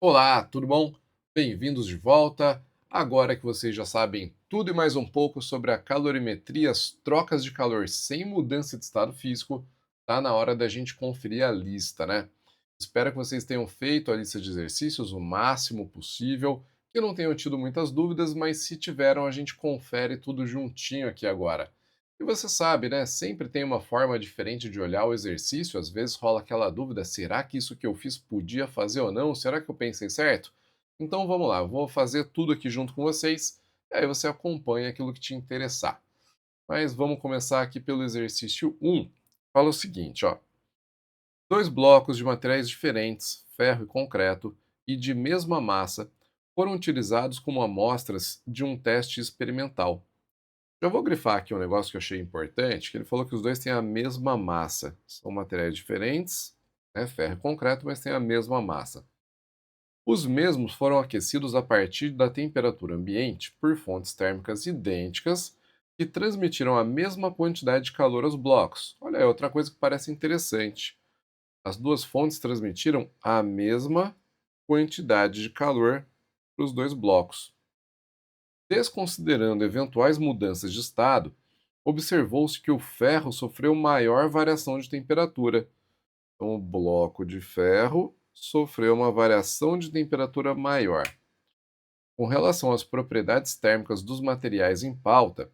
Olá, tudo bom? Bem-vindos de volta. Agora que vocês já sabem tudo e mais um pouco sobre a calorimetria, as trocas de calor sem mudança de estado físico, tá na hora da gente conferir a lista, né? Espero que vocês tenham feito a lista de exercícios o máximo possível, que não tenham tido muitas dúvidas, mas se tiveram, a gente confere tudo juntinho aqui agora. E você sabe, né? Sempre tem uma forma diferente de olhar o exercício, às vezes rola aquela dúvida: será que isso que eu fiz podia fazer ou não? Será que eu pensei certo? Então vamos lá, eu vou fazer tudo aqui junto com vocês, e aí você acompanha aquilo que te interessar. Mas vamos começar aqui pelo exercício 1. Fala o seguinte, ó: dois blocos de materiais diferentes, ferro e concreto, e de mesma massa, foram utilizados como amostras de um teste experimental. Já vou grifar aqui um negócio que eu achei importante, que ele falou que os dois têm a mesma massa. São materiais diferentes, né, ferro e concreto, mas têm a mesma massa. Os mesmos foram aquecidos a partir da temperatura ambiente por fontes térmicas idênticas que transmitiram a mesma quantidade de calor aos blocos. Olha aí, outra coisa que parece interessante. As duas fontes transmitiram a mesma quantidade de calor para os dois blocos. Desconsiderando eventuais mudanças de estado, observou-se que o ferro sofreu maior variação de temperatura. Então, o bloco de ferro sofreu uma variação de temperatura maior. Com relação às propriedades térmicas dos materiais em pauta,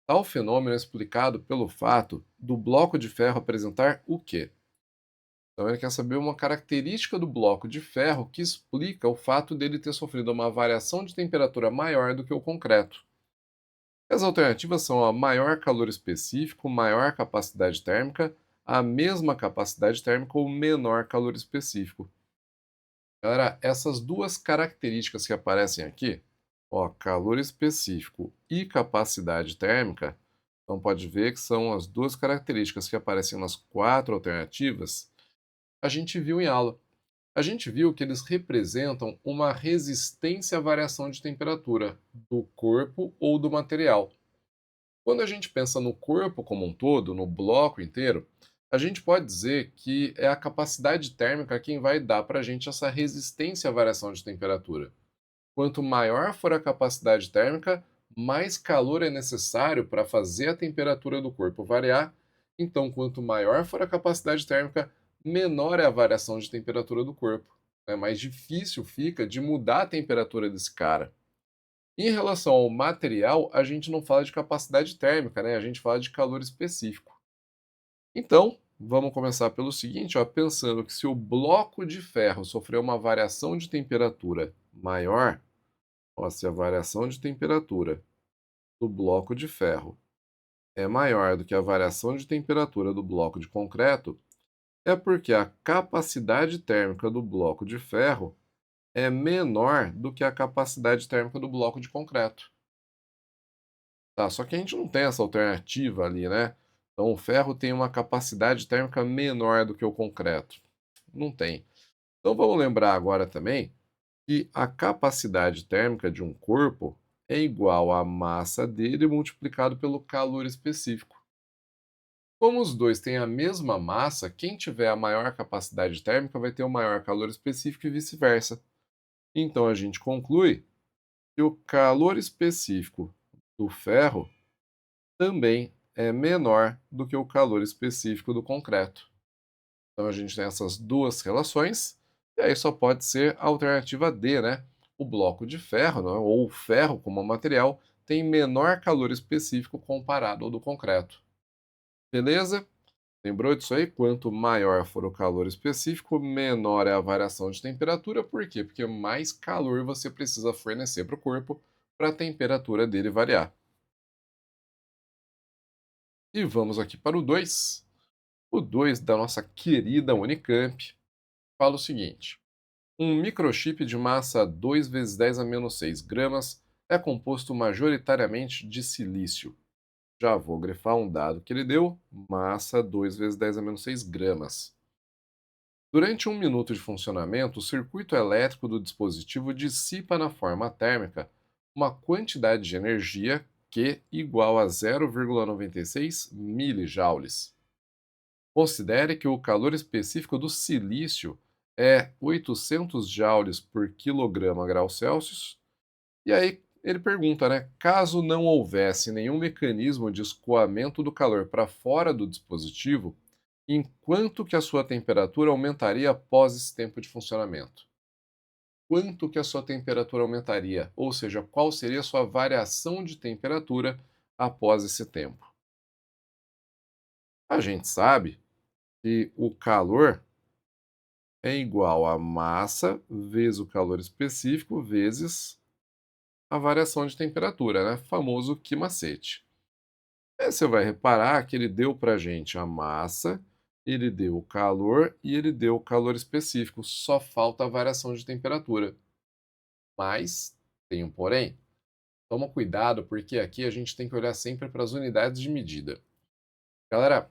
tal fenômeno é explicado pelo fato do bloco de ferro apresentar o quê? Então, ele quer saber uma característica do bloco de ferro que explica o fato dele ter sofrido uma variação de temperatura maior do que o concreto. As alternativas são a maior calor específico, maior capacidade térmica, a mesma capacidade térmica ou menor calor específico. Galera, essas duas características que aparecem aqui, ó, calor específico e capacidade térmica, então pode ver que são as duas características que aparecem nas quatro alternativas, a gente viu em aula. A gente viu que eles representam uma resistência à variação de temperatura do corpo ou do material. Quando a gente pensa no corpo como um todo, no bloco inteiro, a gente pode dizer que é a capacidade térmica quem vai dar para a gente essa resistência à variação de temperatura. Quanto maior for a capacidade térmica, mais calor é necessário para fazer a temperatura do corpo variar. Então, quanto maior for a capacidade térmica, menor é a variação de temperatura do corpo. É mais difícil fica de mudar a temperatura desse cara. Em relação ao material, a gente não fala de capacidade térmica, né? A gente fala de calor específico. Então, vamos começar pelo seguinte, ó, pensando que se o bloco de ferro sofreu uma variação de temperatura maior, ó, se a variação de temperatura do bloco de ferro é maior do que a variação de temperatura do bloco de concreto, é porque a capacidade térmica do bloco de ferro é menor do que a capacidade térmica do bloco de concreto. Tá, só que a gente não tem essa alternativa ali, né? Então o ferro tem uma capacidade térmica menor do que o concreto. Não tem. Então vamos lembrar agora também que a capacidade térmica de um corpo é igual à massa dele multiplicado pelo calor específico. Como os dois têm a mesma massa, quem tiver a maior capacidade térmica vai ter o maior calor específico e vice-versa. Então a gente conclui que o calor específico do ferro também é menor do que o calor específico do concreto. Então a gente tem essas duas relações, e aí só pode ser a alternativa D, né? O bloco de ferro, né, ou o ferro como material, tem menor calor específico comparado ao do concreto. Beleza? Lembrou disso aí? Quanto maior for o calor específico, menor é a variação de temperatura. Por quê? Porque mais calor você precisa fornecer para o corpo para a temperatura dele variar. E vamos aqui para o 2. O 2 da nossa querida Unicamp fala o seguinte: um microchip de massa 2 vezes 10 a menos 6 gramas é composto majoritariamente de silício. Já vou grifar um dado que ele deu: massa 2 vezes 10 a menos 6 gramas. Durante um minuto de funcionamento, o circuito elétrico do dispositivo dissipa na forma térmica uma quantidade de energia Q igual a 0,96 milijoules. Considere que o calor específico do silício é 800 joules por quilograma grau Celsius. E aí ele pergunta, né? Caso não houvesse nenhum mecanismo de escoamento do calor para fora do dispositivo, em quanto que a sua temperatura aumentaria após esse tempo de funcionamento? Quanto que a sua temperatura aumentaria? Ou seja, qual seria a sua variação de temperatura após esse tempo? A gente sabe que o calor é igual a massa vezes o calor específico vezes a variação de temperatura, né? Famoso Q-macete. Aí você vai reparar que ele deu para a gente a massa, ele deu o calor e ele deu o calor específico. Só falta a variação de temperatura. Mas tem um porém. Toma cuidado, porque aqui a gente tem que olhar sempre para as unidades de medida. Galera,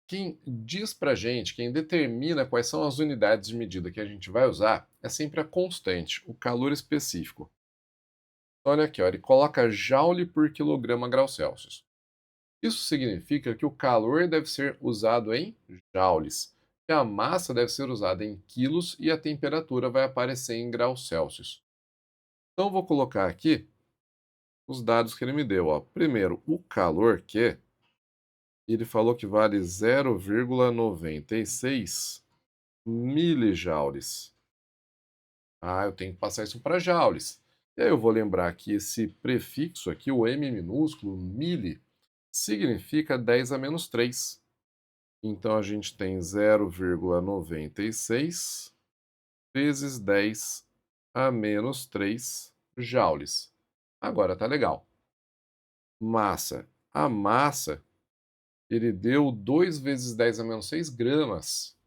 quem diz para a gente, quem determina quais são as unidades de medida que a gente vai usar, é sempre a constante, o calor específico. Olha aqui, ó, ele coloca joule por quilograma grau Celsius. Isso significa que o calor deve ser usado em joules, que a massa deve ser usada em quilos e a temperatura vai aparecer em graus Celsius. Então, vou colocar aqui os dados que ele me deu. Ó. Primeiro, o calor, que ele falou que vale 0,96 milijoules. Ah, eu tenho que passar isso para joules. E aí eu vou lembrar que esse prefixo aqui, o M minúsculo, mili, significa 10 a menos 3. Então a gente tem 0,96 vezes 10 a menos 3 joules. Agora tá legal. Massa. A massa, ele deu 2 vezes 10 a menos 6 gramas.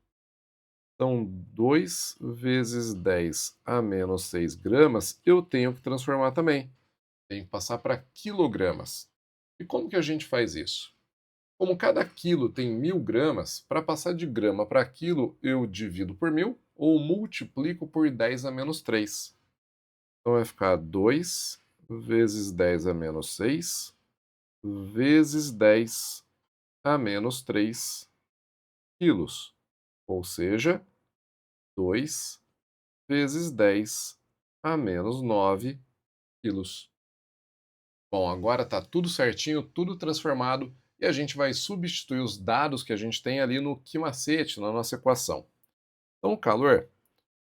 Então, 2 vezes 10 a menos 6 gramas, eu tenho que transformar também. Tenho que passar para quilogramas. E como que a gente faz isso? Como cada quilo tem 1000 gramas, para passar de grama para quilo, eu divido por 1000 ou multiplico por 10 a menos 3. Então vai ficar 2 vezes 10 a menos 6 vezes 10 a menos 3 quilos. Ou seja, 2 vezes 10 a menos 9 quilos. Bom, agora está tudo certinho, tudo transformado, e a gente vai substituir os dados que a gente tem ali no Q-macete, na nossa equação. Então, o calor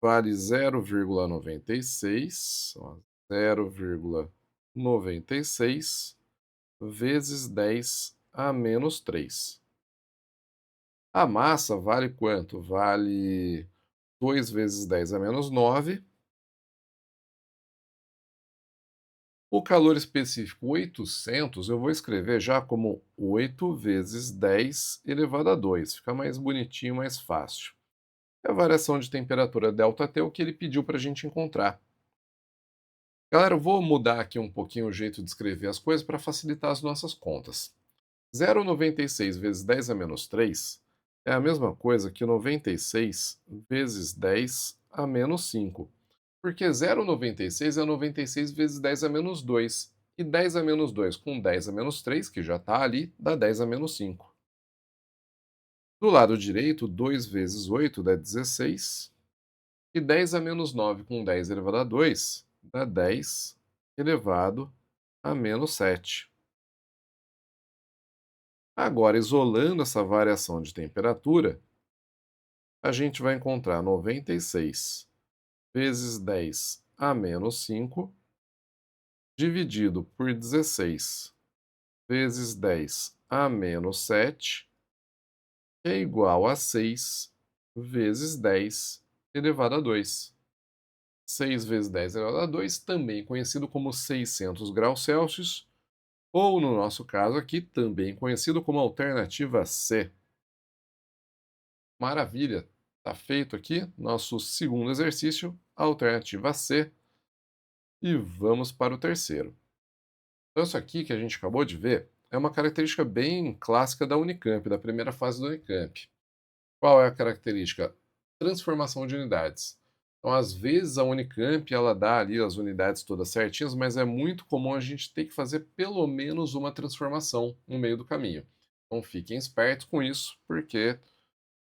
vale 0,96, ó, 0,96 vezes 10 a menos 3. A massa vale quanto? Vale 2 vezes 10 a menos 9. O calor específico 800 eu vou escrever já como 8 vezes 10 elevado a 2. Fica mais bonitinho, mais fácil. É a variação de temperatura ΔT, o que ele pediu para a gente encontrar. Galera, eu vou mudar aqui um pouquinho o jeito de escrever as coisas para facilitar as nossas contas. 0,96 vezes 10 a menos 3 é a mesma coisa que 96 vezes 10 a menos 5. Porque 0,96 é 96 vezes 10 a menos 2. E 10 a menos 2 com 10 a menos 3, que já está ali, dá 10 a menos 5. Do lado direito, 2 vezes 8 dá 16. E 10 a menos 9 com 10 elevado a 2 dá 10 elevado a menos 7. Agora, isolando essa variação de temperatura, a gente vai encontrar 96 vezes 10 a menos 5 dividido por 16 vezes 10 a menos 7 é igual a 6 vezes 10 elevado a 2. 6 vezes 10 elevado a 2, também conhecido como 600 graus Celsius, ou no nosso caso aqui, também conhecido como alternativa C. Maravilha! Está feito aqui nosso segundo exercício, alternativa C, e vamos para o terceiro. Então, isso aqui que a gente acabou de ver é uma característica bem clássica da Unicamp, da primeira fase da Unicamp. Qual é a característica? Transformação de unidades. Então, às vezes, a Unicamp ela dá ali as unidades todas certinhas, mas é muito comum a gente ter que fazer pelo menos uma transformação no meio do caminho. Então, fiquem espertos com isso, porque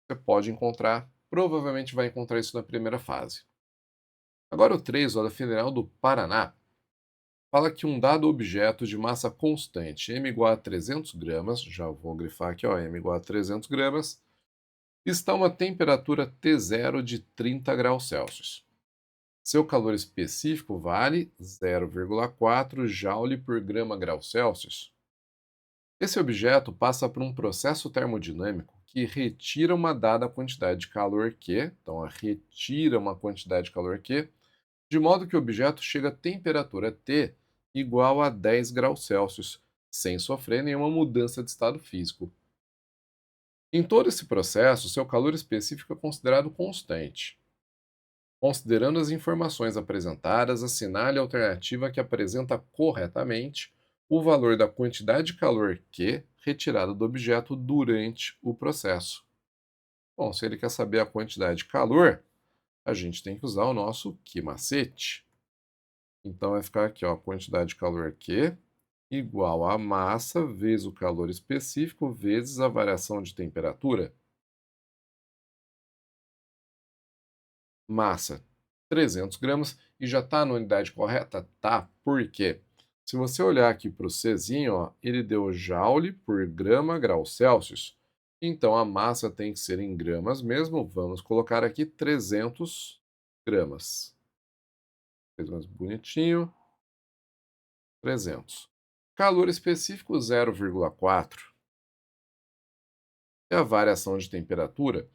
você pode encontrar provavelmente vai encontrar isso na primeira fase. Agora o 3, ó, da Federal do Paraná, fala que um dado objeto de massa constante, m igual a 300 gramas, já vou grifar aqui, ó, m igual a 300 gramas, está a uma temperatura T0 de 30 graus Celsius. Seu calor específico vale 0,4 joule por grama grau Celsius. Esse objeto passa por um processo termodinâmico que retira uma dada quantidade de calor Q, então retira uma quantidade de calor Q, de modo que o objeto chega a temperatura T igual a 10 graus Celsius, sem sofrer nenhuma mudança de estado físico. Em todo esse processo, seu calor específico é considerado constante. Considerando as informações apresentadas, assinale a alternativa que apresenta corretamente o valor da quantidade de calor Q retirada do objeto durante o processo. Bom, se ele quer saber a quantidade de calor, a gente tem que usar o nosso Q macete. Então vai ficar aqui, ó, quantidade de calor Q igual a massa vezes o calor específico vezes a variação de temperatura. Massa, 300 gramas, e já está na unidade correta? Tá, por quê? Se você olhar aqui para o Czinho, ó, ele deu joule por grama grau Celsius. Então a massa tem que ser em gramas mesmo. Vamos colocar aqui 300 gramas. Fez mais bonitinho. 300. Calor específico 0,4. E a variação de temperatura,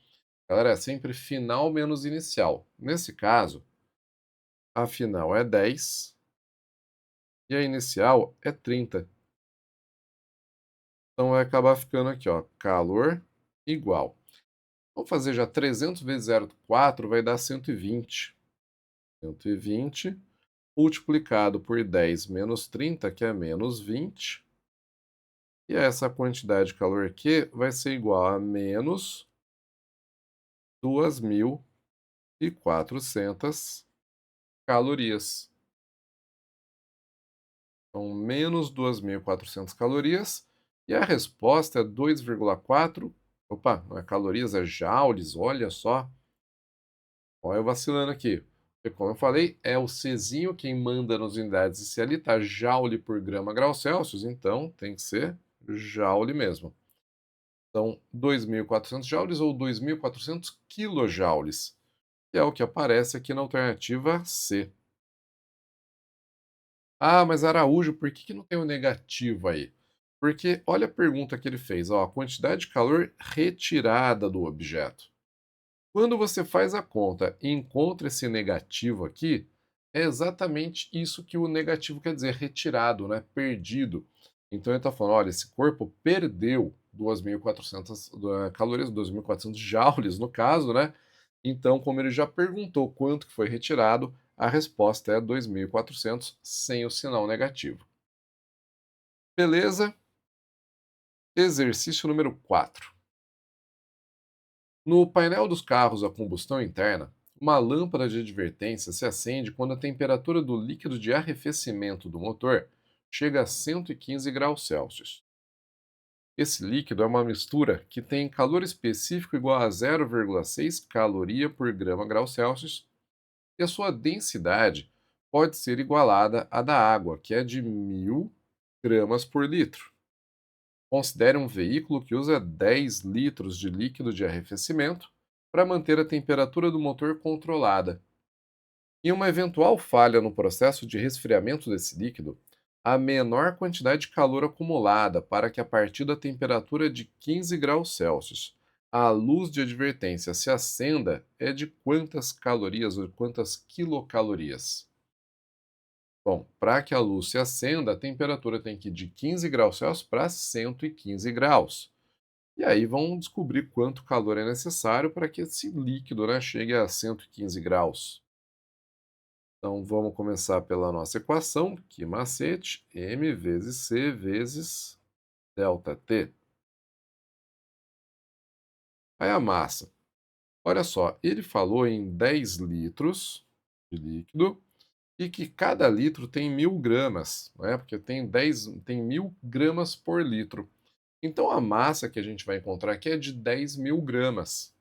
galera, é sempre final menos inicial. Nesse caso, a final é 10 e a inicial é 30. Então vai acabar ficando aqui, ó, calor igual. Vamos fazer já 300 vezes 0,4 vai dar 120. 120 multiplicado por 10 menos 30, que é menos 20. E essa quantidade de calor aqui vai ser igual a menos 2.400 calorias. Então, menos 2.400 calorias. E a resposta é 2,4. Opa, não é calorias, é joules, olha só. Olha eu vacilando aqui. Porque, como eu falei, é o Czinho quem manda nas unidades. E se ali está joule por grama grau Celsius, então tem que ser joule mesmo. Então, 2.400 joules ou 2.400 quilojoules, que é o que aparece aqui na alternativa C. Ah, mas Araújo, por que não tem o negativo aí? Porque olha a pergunta que ele fez, ó, a quantidade de calor retirada do objeto. Quando você faz a conta e encontra esse negativo aqui, é exatamente isso que o negativo quer dizer, retirado, né? Perdido. Então ele está falando, olha, esse corpo perdeu 2.400 calorias, 2.400 joules no caso, né? Então, como ele já perguntou quanto que foi retirado, a resposta é 2.400 sem o sinal negativo. Beleza? Exercício número 4. No painel dos carros a combustão interna, uma lâmpada de advertência se acende quando a temperatura do líquido de arrefecimento do motor chega a 115 graus Celsius. Esse líquido é uma mistura que tem calor específico igual a 0,6 caloria por grama grau Celsius e a sua densidade pode ser igualada à da água, que é de 1.000 gramas por litro. Considere um veículo que usa 10 litros de líquido de arrefecimento para manter a temperatura do motor controlada. Em uma eventual falha no processo de resfriamento desse líquido, a menor quantidade de calor acumulada para que a partir da temperatura de 15 graus Celsius a luz de advertência se acenda é de quantas calorias ou quantas quilocalorias? Bom, para que a luz se acenda, a temperatura tem que ir de 15 graus Celsius para 115 graus. E aí vão descobrir quanto calor é necessário para que esse líquido, né, chegue a 115 graus. Então vamos começar pela nossa equação, que macete, m vezes c vezes ΔT. Aí a massa. Olha só, ele falou em 10 litros de líquido e que cada litro tem 1.000 gramas, né? Porque tem 1.000 gramas por litro. Então a massa que a gente vai encontrar aqui é de 10.000 gramas.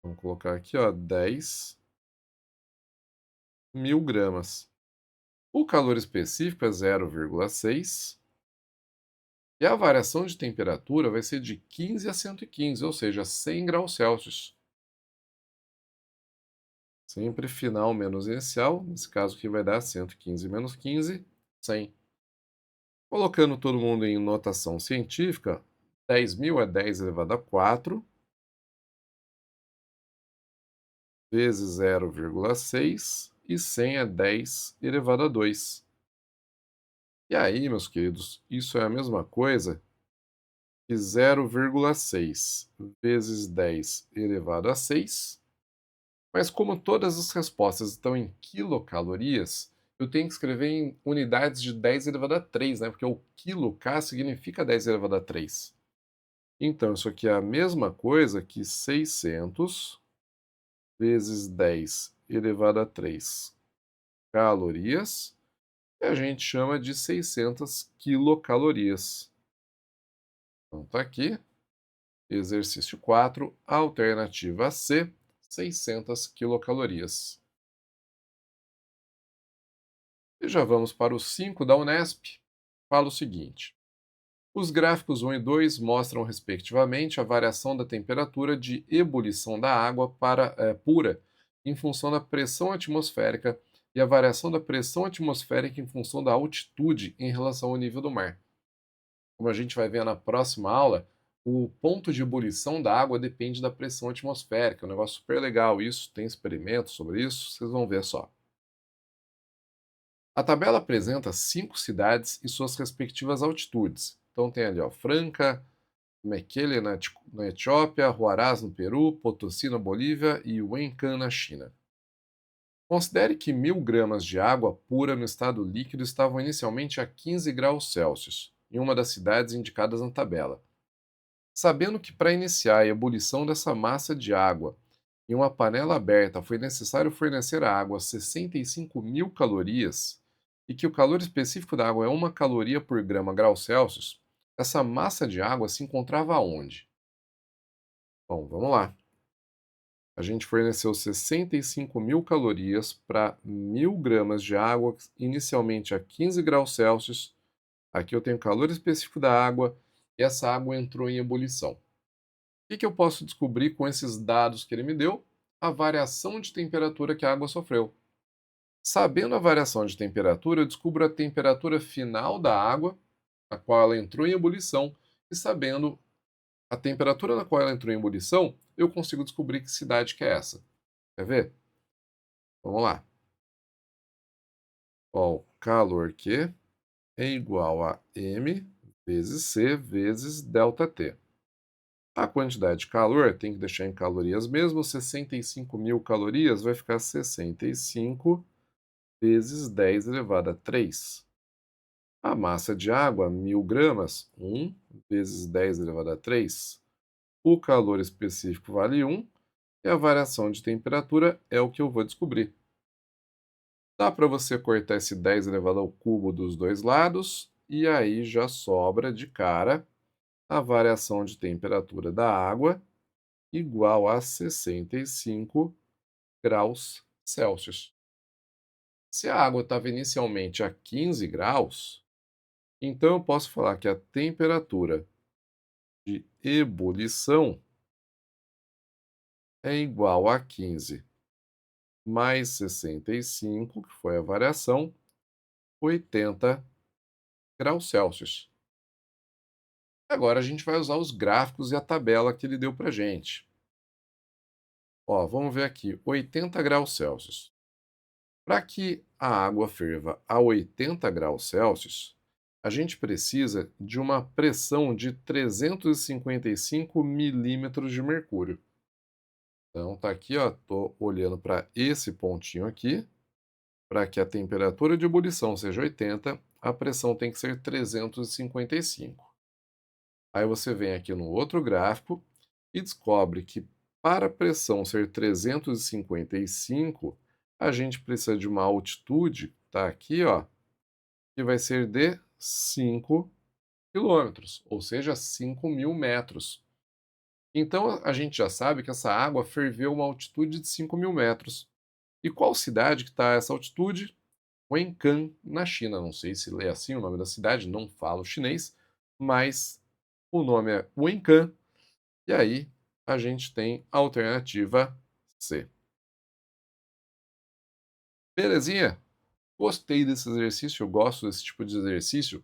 Vamos colocar aqui, ó, 10.000 gramas. O calor específico é 0,6 e a variação de temperatura vai ser de 15 a 115, ou seja, 100 graus Celsius. Sempre final menos inicial, nesse caso aqui vai dar 115 menos 15, 100. Colocando todo mundo em notação científica, 10.000 é 10 elevado a 4, vezes 0,6, e 100 é 10 elevado a 2. E aí, meus queridos, isso é a mesma coisa que 0,6 vezes 10 elevado a 6. Mas como todas as respostas estão em quilocalorias, eu tenho que escrever em unidades de 10 elevado a 3, né? Porque o quilo K significa 10 elevado a 3. Então, isso aqui é a mesma coisa que 600 vezes 10 elevado a 3 calorias, que a gente chama de 600 quilocalorias. Então, tá aqui, exercício 4, alternativa C, 600 quilocalorias. E já vamos para o 5 da Unesp. Fala o seguinte: os gráficos 1 e 2 mostram, respectivamente, a variação da temperatura de ebulição da água pura em função da pressão atmosférica e a variação da pressão atmosférica em função da altitude em relação ao nível do mar. Como a gente vai ver na próxima aula, o ponto de ebulição da água depende da pressão atmosférica. É um negócio super legal isso, tem experimentos sobre isso, vocês vão ver só. A tabela apresenta 5 cidades e suas respectivas altitudes. Então tem ali, ó, Franca, Mekele na Etiópia, Huaraz no Peru, Potosí na Bolívia e Wencan na China. Considere que 1.000 gramas de água pura no estado líquido estavam inicialmente a 15 graus Celsius, em uma das cidades indicadas na tabela. Sabendo que para iniciar a ebulição dessa massa de água em uma panela aberta foi necessário fornecer à água 65.000 calorias e que o calor específico da água é 1 caloria por grama grau Celsius, essa massa de água se encontrava onde? Bom, vamos lá. A gente forneceu 65.000 calorias para 1.000 gramas de água, inicialmente a 15 graus Celsius. Aqui eu tenho o calor específico da água e essa água entrou em ebulição. O que eu posso descobrir com esses dados que ele me deu? A variação de temperatura que a água sofreu. Sabendo a variação de temperatura, eu descubro a temperatura final da água, a qual ela entrou em ebulição, e sabendo a temperatura na qual ela entrou em ebulição, eu consigo descobrir que cidade que é essa. Quer ver? Vamos lá. Ó, o calor Q é igual a M vezes C vezes ΔT. A quantidade de calor tem que deixar em calorias mesmo, 65.000 calorias vai ficar 65 vezes 10 elevado a 3. A massa de água, 1.000 gramas, 1 vezes 10 elevado a 3. O calor específico vale 1 e a variação de temperatura é o que eu vou descobrir. Dá para você cortar esse 10 elevado ao cubo dos dois lados e aí já sobra de cara a variação de temperatura da água igual a 65 graus Celsius. Se a água estava inicialmente a 15 graus, então eu posso falar que a temperatura de ebulição é igual a 15 mais 65, que foi a variação, 80 graus Celsius. Agora a gente vai usar os gráficos e a tabela que ele deu para gente. Ó, vamos ver aqui, 80 graus Celsius. Para que a água ferva a 80 graus Celsius, a gente precisa de uma pressão de 355 milímetros de mercúrio. Então tá aqui, ó, tô olhando para esse pontinho aqui. Para que a temperatura de ebulição seja 80, a pressão tem que ser 355. Aí você vem aqui no outro gráfico e descobre que para a pressão ser 355, a gente precisa de uma altitude, tá aqui, ó, que vai ser de 5 quilômetros, ou seja, 5.000 metros. Então a gente já sabe que essa água ferveu a uma altitude de 5.000 metros. E qual cidade que está a essa altitude? Wencan, na China. Não sei se lê assim o nome da cidade, não falo chinês, mas o nome é Wencan. E aí a gente tem a alternativa C. Belezinha? Gostei desse exercício, eu gosto desse tipo de exercício,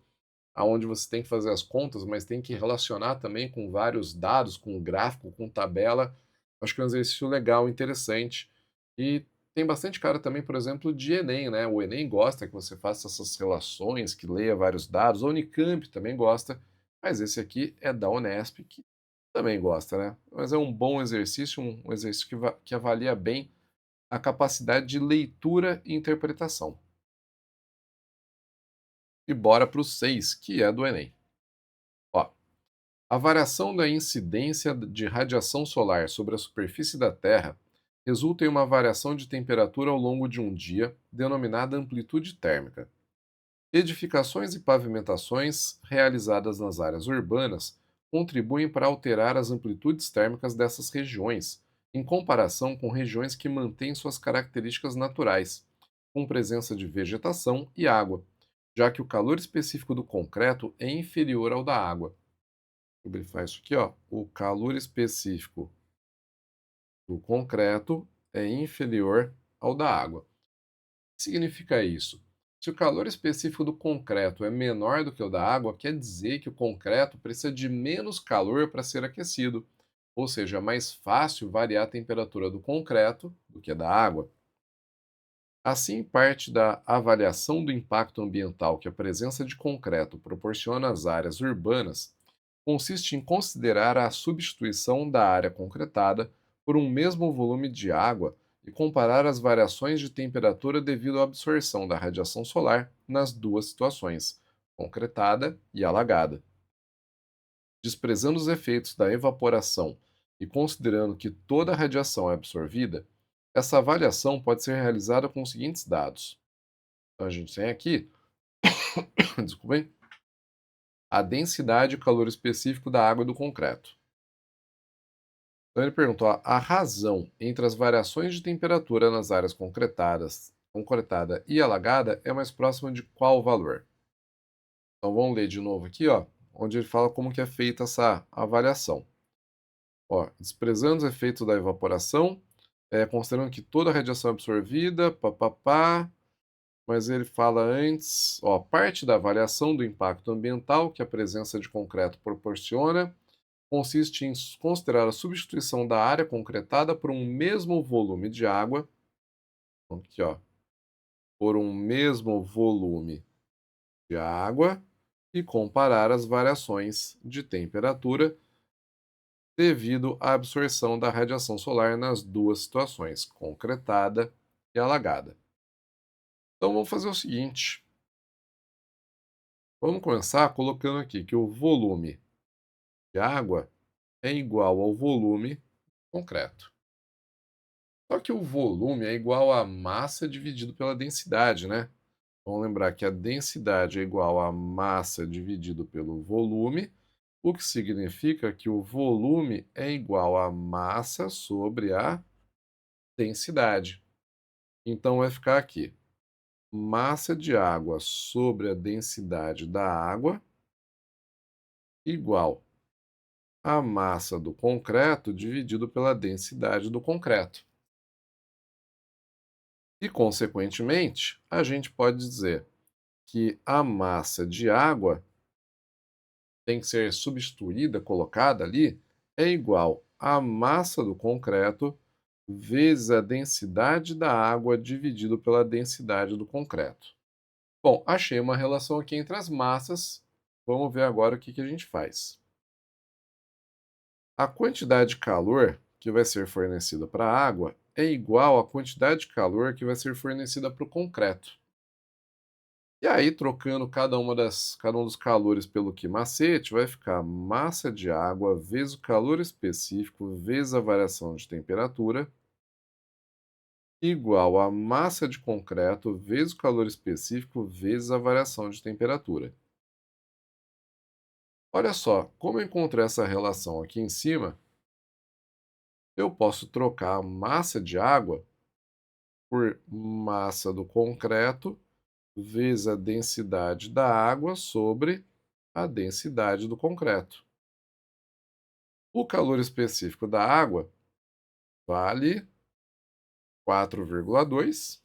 aonde você tem que fazer as contas, mas tem que relacionar também com vários dados, com gráfico, com tabela. Acho que é um exercício legal, interessante. E tem bastante cara também, por exemplo, de Enem, né? O Enem gosta que você faça essas relações, que leia vários dados. A Unicamp também gosta, mas esse aqui é da Unesp, que também gosta, né? Mas é um bom exercício, um exercício que avalia bem a capacidade de leitura e interpretação. E bora para o 6, que é do Enem. Ó, a variação da incidência de radiação solar sobre a superfície da Terra resulta em uma variação de temperatura ao longo de um dia, denominada amplitude térmica. Edificações e pavimentações realizadas nas áreas urbanas contribuem para alterar as amplitudes térmicas dessas regiões, em comparação com regiões que mantêm suas características naturais, com presença de vegetação e água, já que o calor específico do concreto é inferior ao da água. Vou grifar isso aqui, ó. O calor específico do concreto é inferior ao da água. O que significa isso? Se o calor específico do concreto é menor do que o da água, quer dizer que o concreto precisa de menos calor para ser aquecido, ou seja, é mais fácil variar a temperatura do concreto do que a da água. Assim, parte da avaliação do impacto ambiental que a presença de concreto proporciona às áreas urbanas consiste em considerar a substituição da área concretada por um mesmo volume de água e comparar as variações de temperatura devido à absorção da radiação solar nas duas situações, concretada e alagada. Desprezando os efeitos da evaporação e considerando que toda a radiação é absorvida, essa avaliação pode ser realizada com os seguintes dados. Então a gente tem aqui, desculpem, a densidade e calor específico da água e do concreto. Então ele perguntou a razão entre as variações de temperatura nas áreas concretada e alagada é mais próxima de qual valor? Então vamos ler de novo aqui, ó, onde ele fala como que é feita essa avaliação. Ó, desprezando os efeitos da evaporação, considerando que toda a radiação é absorvida, papapá, mas ele fala antes, ó, parte da avaliação do impacto ambiental que a presença de concreto proporciona consiste em considerar a substituição da área concretada por um mesmo volume de água, aqui, ó, por um mesmo volume de água e comparar as variações de temperatura devido à absorção da radiação solar nas duas situações, concretada e alagada. Então vamos fazer o seguinte, vamos começar colocando aqui que o volume de água é igual ao volume concreto. Só que o volume é igual à massa dividido pela densidade, né? Vamos lembrar que a densidade é igual à massa dividido pelo volume, o que significa que o volume é igual à massa sobre a densidade. Então vai ficar aqui: massa de água sobre a densidade da água igual a massa do concreto dividido pela densidade do concreto. E, consequentemente, a gente pode dizer que a massa de água tem que ser substituída, colocada ali, é igual à massa do concreto vezes a densidade da água dividido pela densidade do concreto. Bom, achei uma relação aqui entre as massas. Vamos ver agora o que a gente faz. A quantidade de calor que vai ser fornecida para a água é igual à quantidade de calor que vai ser fornecida para o concreto. E aí, trocando cada um dos calores pelo que macete, vai ficar massa de água vezes o calor específico vezes a variação de temperatura igual a massa de concreto vezes o calor específico vezes a variação de temperatura. Olha só, como eu encontrei essa relação aqui em cima, eu posso trocar a massa de água por massa do concreto vezes a densidade da água sobre a densidade do concreto. O calor específico da água vale 4,2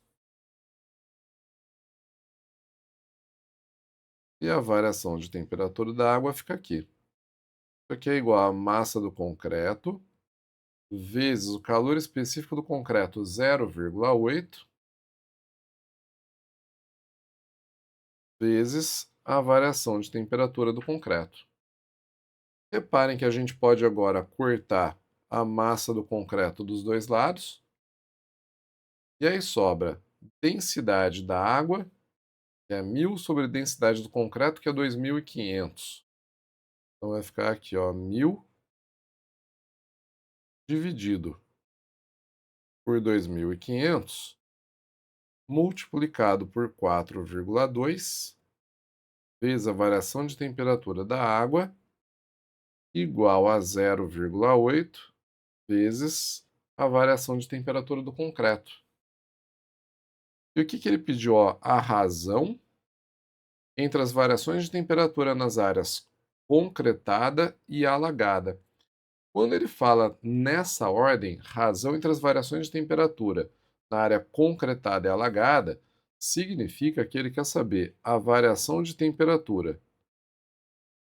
e a variação de temperatura da água fica aqui. Isso aqui é igual a massa do concreto vezes o calor específico do concreto, 0,8, vezes a variação de temperatura do concreto. Reparem que a gente pode agora cortar a massa do concreto dos dois lados, e aí sobra densidade da água, que é 1.000 sobre densidade do concreto, que é 2.500. Então vai ficar aqui, ó, 1.000 dividido por 2.500, multiplicado por 4,2, vezes a variação de temperatura da água, igual a 0,8 vezes a variação de temperatura do concreto. E o que ele pediu? Ó, a razão entre as variações de temperatura nas áreas concretada e alagada. Quando ele fala nessa ordem, razão entre as variações de temperatura na área concretada e alagada, significa que ele quer saber a variação de temperatura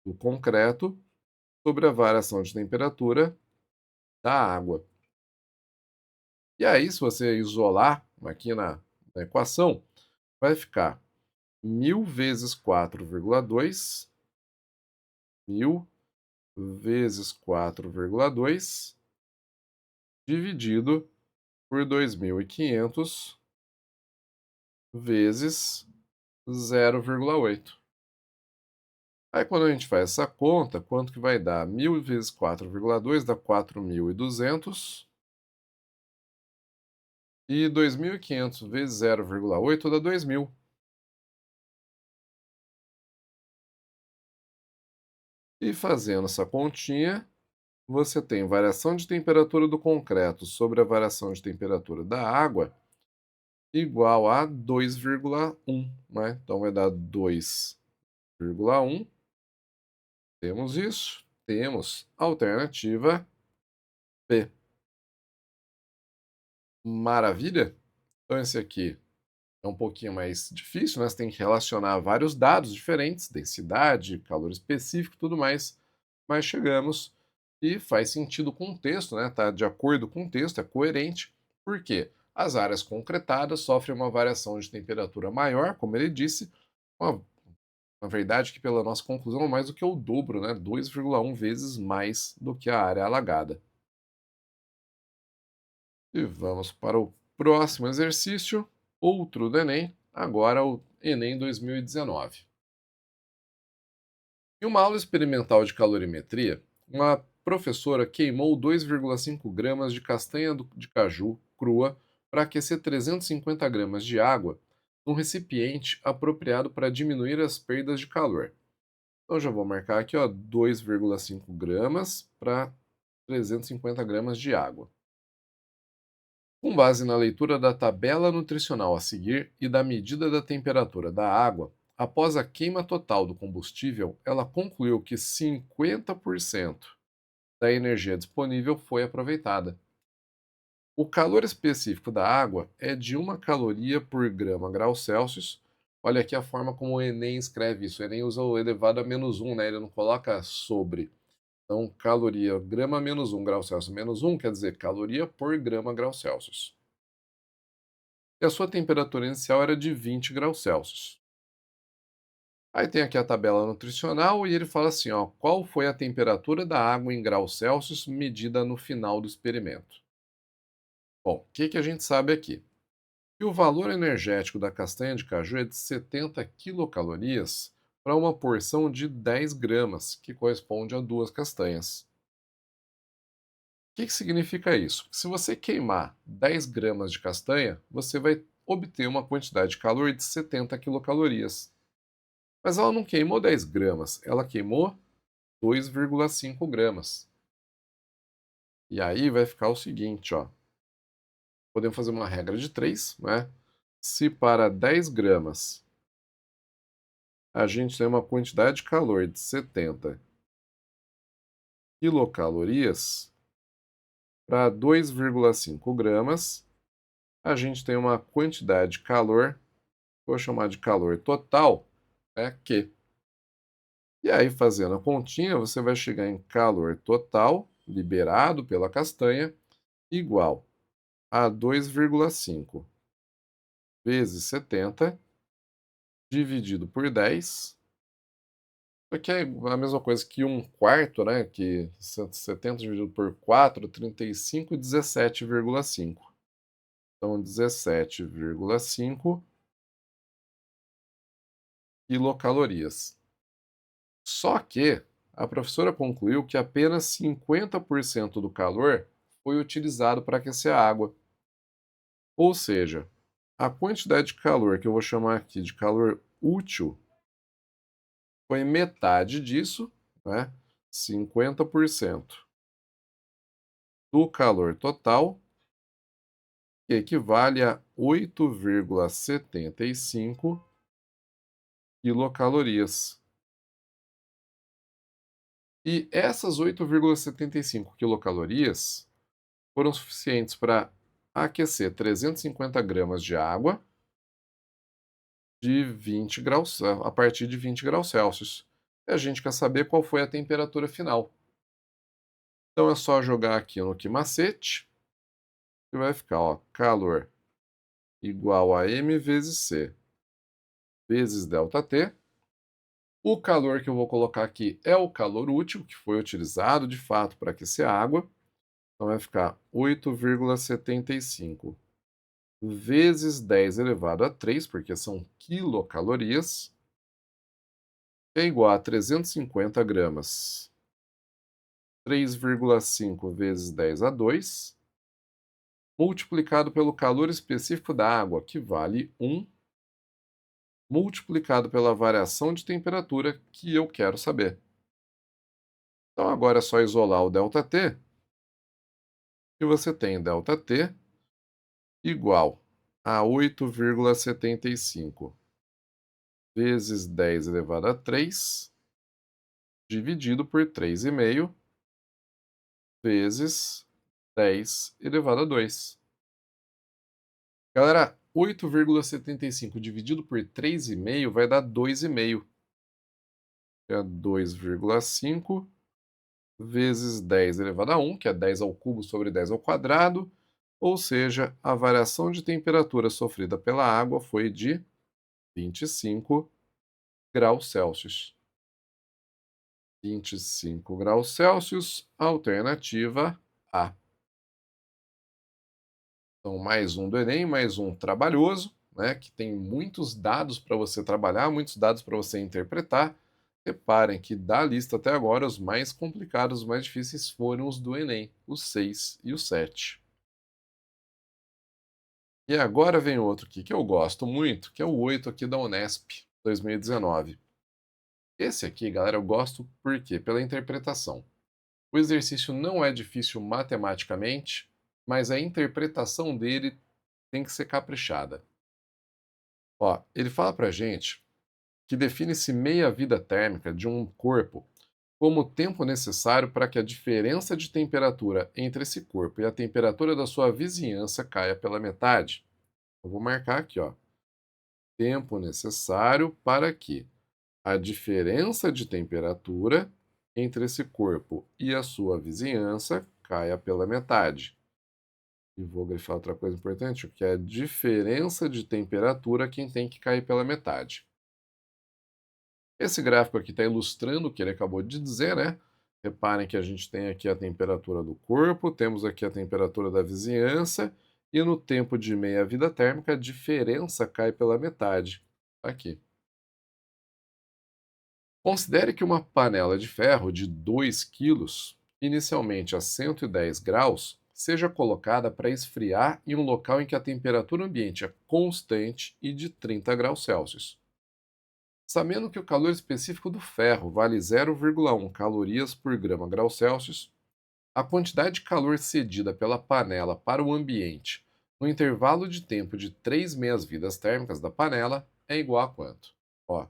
do concreto sobre a variação de temperatura da água. E aí, se você isolar aqui na equação, vai ficar 1.000 vezes 4,2, 1.000 vezes 4,2, dividido por 2.500 vezes 0,8. Aí quando a gente faz essa conta, quanto que vai dar? 1.000 vezes 4,2 dá 4.200. E 2.500 vezes 0,8 dá 2.000. E fazendo essa continha, você tem variação de temperatura do concreto sobre a variação de temperatura da água igual a 2,1, né? Então vai dar 2,1. Temos isso. Temos alternativa B. Maravilha? Então esse aqui é um pouquinho mais difícil, né? Você tem que relacionar vários dados diferentes, densidade, calor específico e tudo mais, mas chegamos e faz sentido com o texto, né? Está de acordo com o texto, é coerente, porque as áreas concretadas sofrem uma variação de temperatura maior, como ele disse, uma, na verdade que pela nossa conclusão é mais do que o dobro, né? 2,1 vezes mais do que a área alagada. E vamos para o próximo exercício, outro do Enem, agora o Enem 2019. Em uma aula experimental de calorimetria, uma professora queimou 2,5 gramas de castanha de caju crua para aquecer 350 gramas de água num recipiente apropriado para diminuir as perdas de calor. Então já vou marcar aqui, ó, 2,5 gramas para 350 gramas de água. Com base na leitura da tabela nutricional a seguir e da medida da temperatura da água, após a queima total do combustível, ela concluiu que 50% da energia disponível foi aproveitada. O calor específico da água é de 1 caloria por grama grau Celsius. Olha aqui a forma como o Enem escreve isso. O Enem usa o elevado a -1, né? Ele não coloca sobre. Então, caloria, grama menos 1 grau Celsius menos 1 quer dizer caloria por grama grau Celsius. E a sua temperatura inicial era de 20 graus Celsius. Aí tem aqui a tabela nutricional e ele fala assim, ó, qual foi a temperatura da água em graus Celsius medida no final do experimento? Bom, o que a gente sabe aqui? Que o valor energético da castanha de caju é de 70 quilocalorias para uma porção de 10 gramas, que corresponde a 2 castanhas. O que significa isso? Se você queimar 10 gramas de castanha, você vai obter uma quantidade de calor de 70 quilocalorias. Mas ela não queimou 10 gramas, ela queimou 2,5 gramas. E aí vai ficar o seguinte, ó. Podemos fazer uma regra de 3, né? Se para 10 gramas a gente tem uma quantidade de calor de 70 quilocalorias, para 2,5 gramas a gente tem uma quantidade de calor, vou chamar de calor total, é Q. E aí, fazendo a continha, você vai chegar em calor total, liberado pela castanha, igual a 2,5 vezes 70, dividido por 10. Isso aqui é a mesma coisa que um quarto, né? Que 70 dividido por 4, 35, 17,5. Então, 17,5 quilocalorias. Só que a professora concluiu que apenas 50% do calor foi utilizado para aquecer a água. Ou seja, a quantidade de calor, que eu vou chamar aqui de calor útil, foi metade disso, né? 50% do calor total, que equivale a 8,75 quilocalorias. E essas 8,75 quilocalorias foram suficientes para aquecer 350 gramas de água de 20 graus, a partir de 20 graus Celsius. E a gente quer saber qual foi a temperatura final. Então é só jogar aqui no que macete, que vai ficar, ó, calor igual a m vezes c vezes ΔT. O calor que eu vou colocar aqui é o calor útil, que foi utilizado de fato para aquecer a água. Então vai ficar 8,75 vezes 10 elevado a 3, porque são quilocalorias, é igual a 350 gramas. 3,5 vezes 10 a 2, multiplicado pelo calor específico da água, que vale 1, multiplicado pela variação de temperatura que eu quero saber. Então agora é só isolar o ΔT, e você tem ΔT igual a 8,75 vezes 10 elevado a 3, dividido por 3,5 vezes 10 elevado a 2. Galera, 8,75 dividido por 3,5 vai dar 2,5. É 2,5 vezes 10 elevado a 1, que é 10 ao cubo sobre 10 ao quadrado, ou seja, a variação de temperatura sofrida pela água foi de 25 graus Celsius. 25 graus Celsius, alternativa A. Então, mais um do Enem, mais um trabalhoso, né, que tem muitos dados para você trabalhar, muitos dados para você interpretar. Reparem que da lista até agora, os mais complicados, os mais difíceis foram os do Enem, os 6 e o 7. E agora vem outro aqui que eu gosto muito, que é o 8 aqui da Unesp, 2019. Esse aqui, galera, eu gosto por quê? Pela interpretação. O exercício não é difícil matematicamente, mas a interpretação dele tem que ser caprichada. Ó, ele fala pra gente que define-se meia-vida térmica de um corpo como o tempo necessário para que a diferença de temperatura entre esse corpo e a temperatura da sua vizinhança caia pela metade. Eu vou marcar aqui, ó. Tempo necessário para que a diferença de temperatura entre esse corpo e a sua vizinhança caia pela metade. E vou grifar outra coisa importante, que é a diferença de temperatura que tem que cair pela metade. Esse gráfico aqui está ilustrando o que ele acabou de dizer, né? Reparem que a gente tem aqui a temperatura do corpo, temos aqui a temperatura da vizinhança, e no tempo de meia-vida térmica, a diferença cai pela metade. Aqui. Considere que uma panela de ferro de 2 quilos, inicialmente a 110 graus, seja colocada para esfriar em um local em que a temperatura ambiente é constante e de 30 graus Celsius. Sabendo que o calor específico do ferro vale 0,1 calorias por grama grau Celsius, A quantidade de calor cedida pela panela para o ambiente no intervalo de tempo de 3 meias-vidas térmicas da panela é igual a quanto? Ó,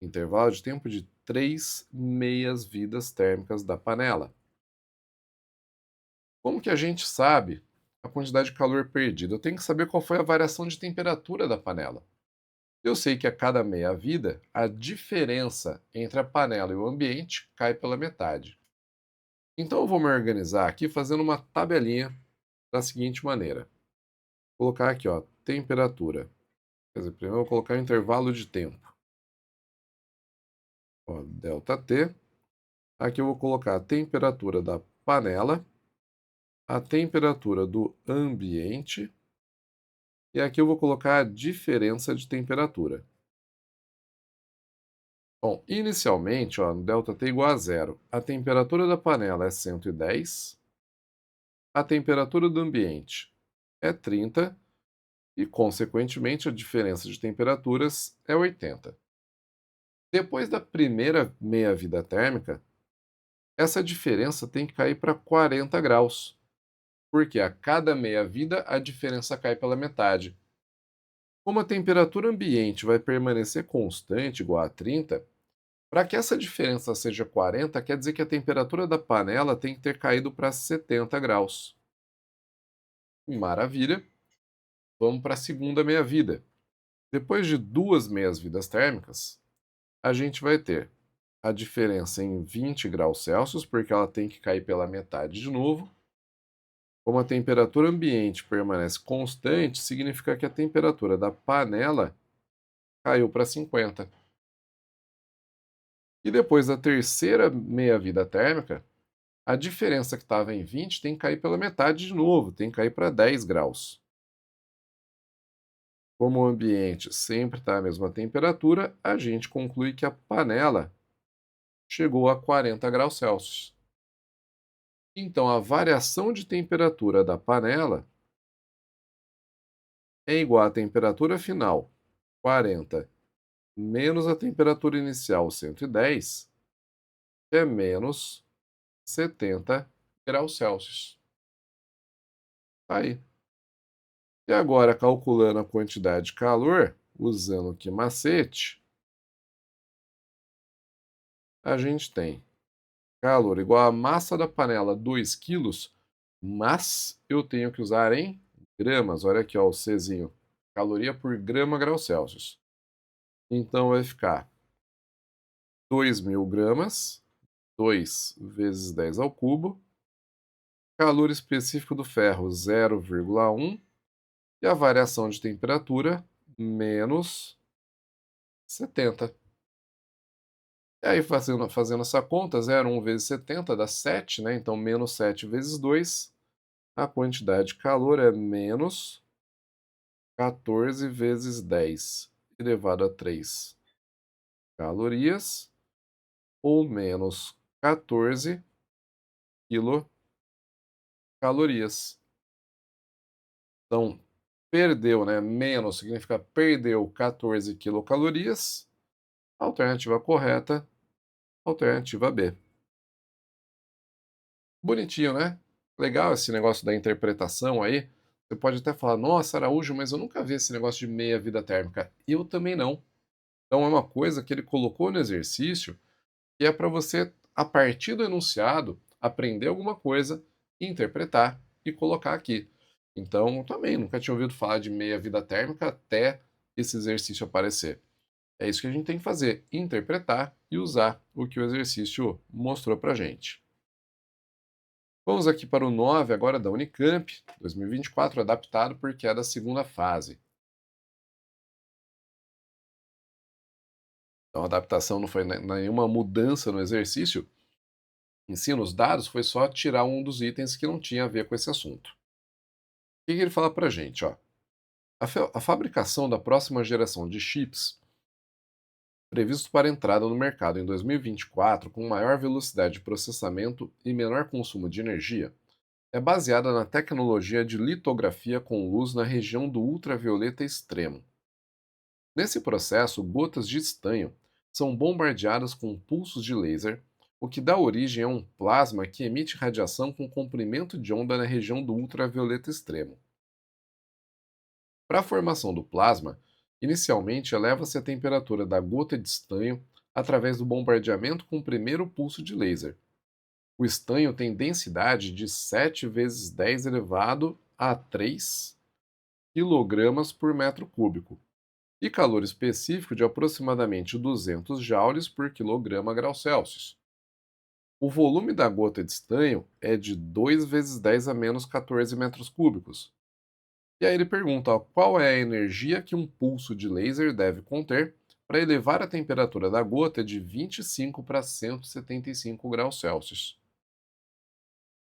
intervalo de tempo de 3 meias-vidas térmicas da panela. Como que a gente sabe a quantidade de calor perdida? Eu tenho que saber qual foi a variação de temperatura da panela. Eu sei que a cada meia-vida, a diferença entre a panela e o ambiente cai pela metade. Então eu vou me organizar aqui fazendo uma tabelinha da seguinte maneira. Vou colocar aqui, ó, temperatura. Quer dizer, primeiro eu vou colocar o intervalo de tempo. Ó, delta T. Aqui eu vou colocar a temperatura da panela, a temperatura do ambiente, e aqui eu vou colocar a diferença de temperatura. Bom, inicialmente, ó, no ΔT igual a zero, a temperatura da panela é 110, a temperatura do ambiente é 30 e, consequentemente, a diferença de temperaturas é 80. Depois da primeira meia-vida térmica, essa diferença tem que cair para 40 graus, porque a cada meia-vida a diferença cai pela metade. Como a temperatura ambiente vai permanecer constante, igual a 30, para que essa diferença seja 40, quer dizer que a temperatura da panela tem que ter caído para 70 graus. Maravilha! Vamos para a segunda meia-vida. Depois de duas meias-vidas térmicas, a gente vai ter a diferença em 20 graus Celsius, porque ela tem que cair pela metade de novo. Como a temperatura ambiente permanece constante, significa que a temperatura da panela caiu para 50. E depois da terceira meia-vida térmica, a diferença que estava em 20 tem que cair pela metade de novo, tem que cair para 10 graus. Como o ambiente sempre está à mesma temperatura, a gente conclui que a panela chegou a 40 graus Celsius. Então, a variação de temperatura da panela é igual à temperatura final, 40, menos a temperatura inicial, 110, que é menos 70 graus Celsius. Tá aí. E agora, calculando a quantidade de calor, usando que macete, a gente tem calor igual a massa da panela 2 quilos, mas eu tenho que usar em gramas. Olha aqui, ó, o Czinho. Caloria por grama graus Celsius. Então vai ficar 2.000 gramas, 2 vezes 10 ao cubo, calor específico do ferro 0,1 e a variação de temperatura menos 70. E aí, fazendo essa conta, 0,1 vezes 70 dá 7, né? Então, menos 7 vezes 2, a quantidade de calor é menos 14 vezes 10 elevado a 3 calorias, ou menos 14 quilocalorias. Então, perdeu, né? Menos significa perdeu 14 quilocalorias. Alternativa correta, alternativa B. Bonitinho, né? Legal esse negócio da interpretação aí. Você pode até falar, nossa, Araújo, mas eu nunca vi esse negócio de meia vida térmica. Eu também não. Então é uma coisa que ele colocou no exercício que é para você, a partir do enunciado, aprender alguma coisa, interpretar e colocar aqui. Então, eu também nunca tinha ouvido falar de meia vida térmica até esse exercício aparecer. É isso que a gente tem que fazer, interpretar e usar o que o exercício mostrou para gente. Vamos aqui para o 9 agora da Unicamp, 2024, adaptado porque é da segunda fase. Então, a adaptação não foi nenhuma mudança no exercício. Ensino os dados foi só tirar um dos itens que não tinha a ver com esse assunto. O que ele fala para a gente? Ó? A fabricação da próxima geração de chips, previsto para entrada no mercado em 2024 com maior velocidade de processamento e menor consumo de energia, é baseada na tecnologia de litografia com luz na região do ultravioleta extremo. Nesse processo, gotas de estanho são bombardeadas com pulsos de laser, o que dá origem a um plasma que emite radiação com comprimento de onda na região do ultravioleta extremo. Para a formação do plasma, inicialmente eleva-se a temperatura da gota de estanho através do bombardeamento com o primeiro pulso de laser. O estanho tem densidade de 7 vezes 10 elevado a 3 kg por metro cúbico e calor específico de aproximadamente 200 joules por quilograma grau Celsius. O volume da gota de estanho é de 2 vezes 10 a menos 14 metros cúbicos. E aí ele pergunta, ó, qual é a energia que um pulso de laser deve conter para elevar a temperatura da gota de 25 para 175 graus Celsius.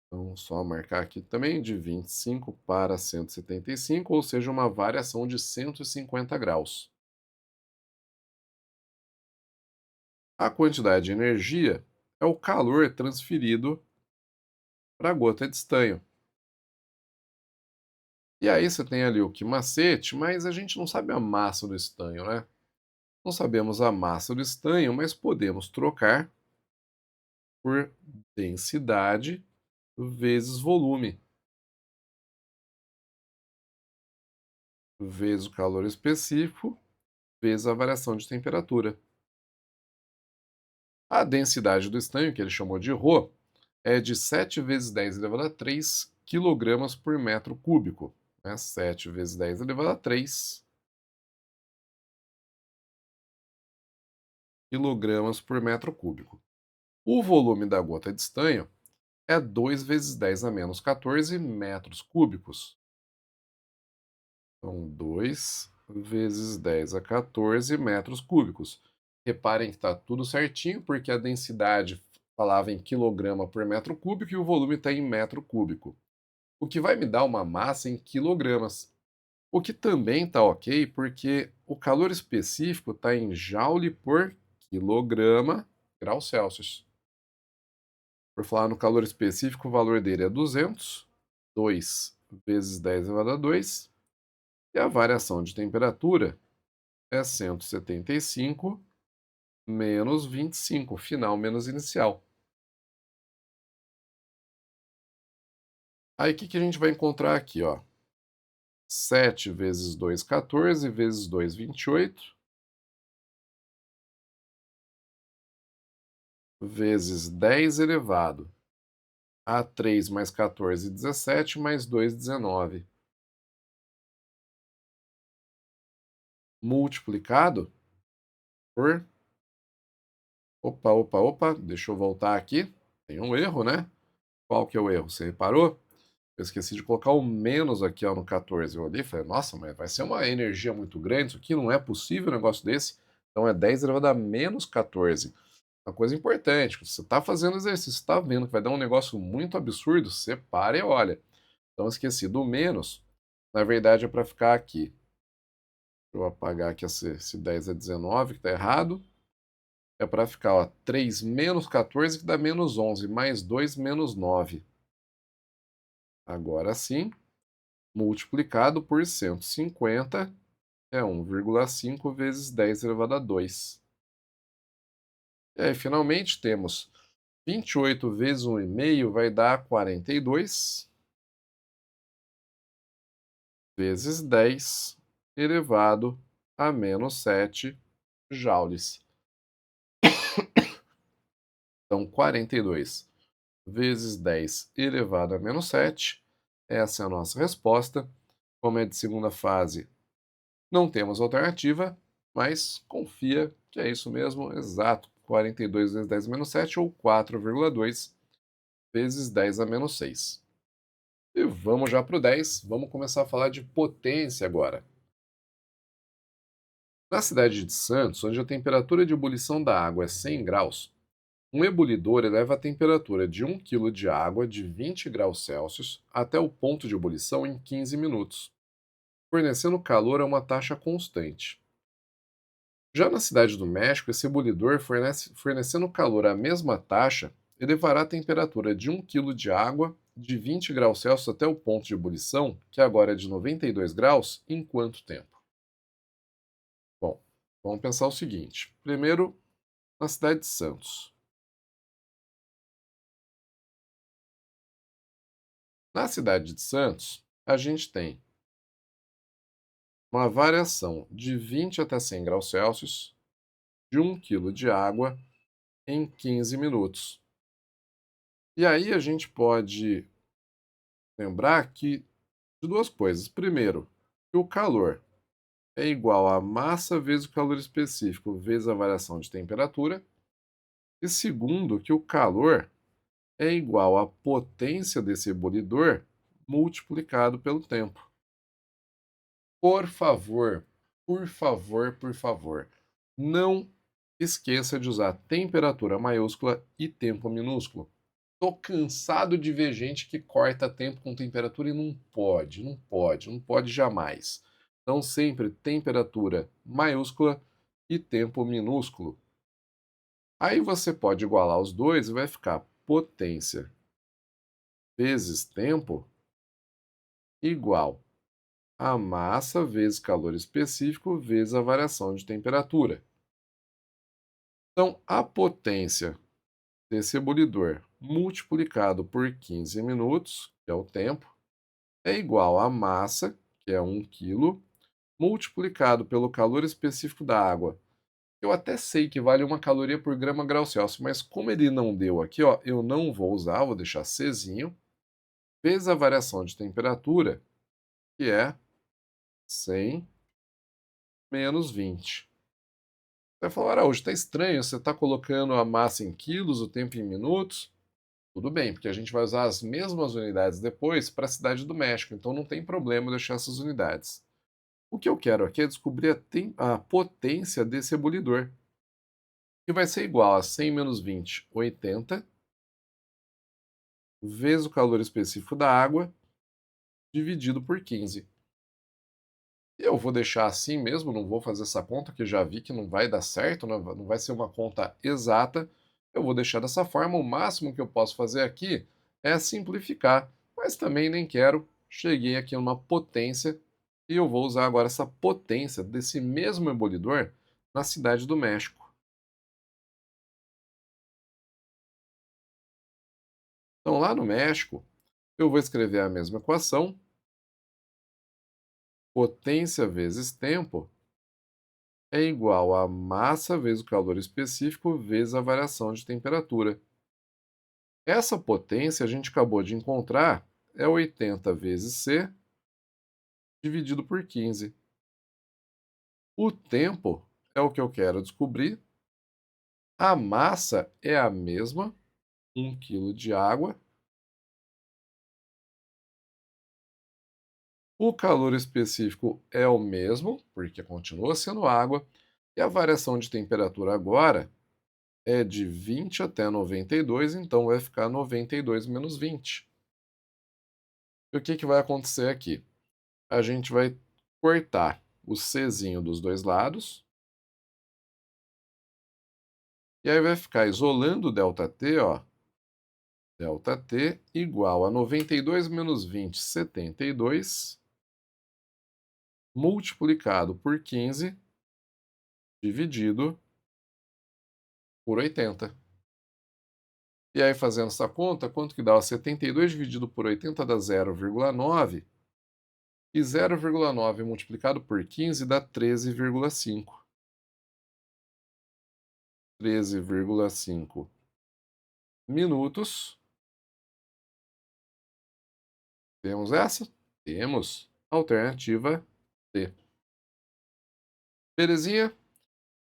Então, só marcar aqui também de 25 para 175, ou seja, uma variação de 150 graus. A quantidade de energia é o calor transferido para a gota de estanho. E aí você tem ali o que macete, mas a gente não sabe a massa do estanho, né? Não sabemos a massa do estanho, mas podemos trocar por densidade vezes volume, vezes o calor específico, vezes a variação de temperatura. A densidade do estanho, que ele chamou de Rho, é de 7 vezes 10 elevado a 3 kg por metro cúbico. 7 vezes 10 elevado a 3 kg por metro cúbico. O volume da gota de estanho é 2 vezes 10 a menos 14 metros cúbicos. Então, 2 vezes 10 a 14 metros cúbicos. Reparem que está tudo certinho, porque a densidade falava em quilograma por metro cúbico e o volume está em metro cúbico. O que vai me dar uma massa em quilogramas. O que também está ok, porque o calor específico está em joule por quilograma grau Celsius. Por falar no calor específico, o valor dele é 200, 2 vezes 10 elevado a 2, e a variação de temperatura é 175 menos 25, final menos inicial. Aí o que a gente vai encontrar aqui? Ó? 7 vezes 2, 14, vezes 2, 28, vezes 10 elevado a 3 mais 14, 17, mais 2, 19. Multiplicado por... Opa, opa, opa, deixa eu voltar aqui. Tem um erro, né? Qual que é o erro? Você reparou? Eu esqueci de colocar o menos aqui ó, no 14. Eu olhei e falei, nossa, mas vai ser uma energia muito grande, isso aqui não é possível um negócio desse. Então é 10 elevado a menos 14. Uma coisa importante, você está fazendo exercício, está vendo que vai dar um negócio muito absurdo, você para e olha. Então esqueci do menos, na verdade é para ficar aqui. Deixa eu apagar aqui esse 10 a 19, que está errado. É para ficar ó, 3 menos 14, que dá menos 11, mais 2 menos 9. Agora sim, multiplicado por 150 é 1,5 vezes 10 elevado a 2. E aí, finalmente, temos 28 vezes 1,5 vai dar 42 vezes 10 elevado a menos 7 joules. Então, 42 vezes 10 elevado a menos 7. Essa é a nossa resposta. Como é de segunda fase, não temos alternativa, mas confia que é isso mesmo, exato. 42 vezes 10 a menos 7, ou 4,2 vezes 10 a menos 6. E vamos já para o 10, vamos começar a falar de potência agora. Na cidade de Santos, onde a temperatura de ebulição da água é 100 graus, um ebulidor eleva a temperatura de 1 kg de água de 20 graus Celsius até o ponto de ebulição em 15 minutos, fornecendo calor a uma taxa constante. Já na cidade do México, esse ebulidor fornecendo calor à mesma taxa, elevará a temperatura de 1 kg de água de 20 graus Celsius até o ponto de ebulição, que agora é de 92 graus, em quanto tempo? Bom, vamos pensar o seguinte. Primeiro, na cidade de Santos. Na cidade de Santos, a gente tem uma variação de 20 até 100 graus Celsius de 1 quilo de água em 15 minutos. E aí a gente pode lembrar que de duas coisas. Primeiro, que o calor é igual a massa vezes o calor específico vezes a variação de temperatura. E segundo, que o calor é igual à potência desse ebulidor multiplicado pelo tempo. Por favor, por favor, por favor, não esqueça de usar temperatura maiúscula e tempo minúsculo. Tô cansado de ver gente que corta tempo com temperatura e não pode, não pode, não pode jamais. Então, sempre temperatura maiúscula e tempo minúsculo. Aí você pode igualar os dois e vai ficar potência vezes tempo igual a massa vezes calor específico vezes a variação de temperatura. Então, a potência desse ebulidor multiplicado por 15 minutos, que é o tempo, é igual à massa, que é 1 quilo, multiplicado pelo calor específico da água. Eu até sei que vale 1 caloria por grama grau Celsius, mas como ele não deu aqui, ó, eu não vou usar, vou deixar Czinho, vezes a variação de temperatura, que é 100 menos 20. Você vai falar, Araújo, está estranho, você está colocando a massa em quilos, o tempo em minutos. Tudo bem, porque a gente vai usar as mesmas unidades depois para a cidade do México, então não tem problema deixar essas unidades. O que eu quero aqui é descobrir a potência desse ebulidor, que vai ser igual a 100 menos 20, 80, vezes o calor específico da água, dividido por 15. Eu vou deixar assim mesmo, não vou fazer essa conta, que já vi que não vai dar certo, não vai ser uma conta exata. Eu vou deixar dessa forma. O máximo que eu posso fazer aqui é simplificar, mas também nem quero. Cheguei aqui numa potência e eu vou usar agora essa potência desse mesmo ebolidor na cidade do México. Então, lá no México, eu vou escrever a mesma equação, potência vezes tempo é igual a massa vezes o calor específico vezes a variação de temperatura. Essa potência a gente acabou de encontrar é 80 vezes C dividido por 15. O tempo é o que eu quero descobrir. A massa é a mesma, 1 quilo de água. O calor específico é o mesmo, porque continua sendo água. E a variação de temperatura agora é de 20 até 92, então vai ficar 92 menos 20. E o que vai acontecer aqui? A gente vai cortar o Czinho dos dois lados, e aí vai ficar isolando o ΔT, ó, ΔT igual a 92 menos 20, 72, multiplicado por 15, dividido por 80. E aí, fazendo essa conta, quanto que dá? 72 dividido por 80 dá 0,9, e 0,9 multiplicado por 15 dá 13,5. 13,5 minutos. Temos essa? Temos. Alternativa D. Belezinha?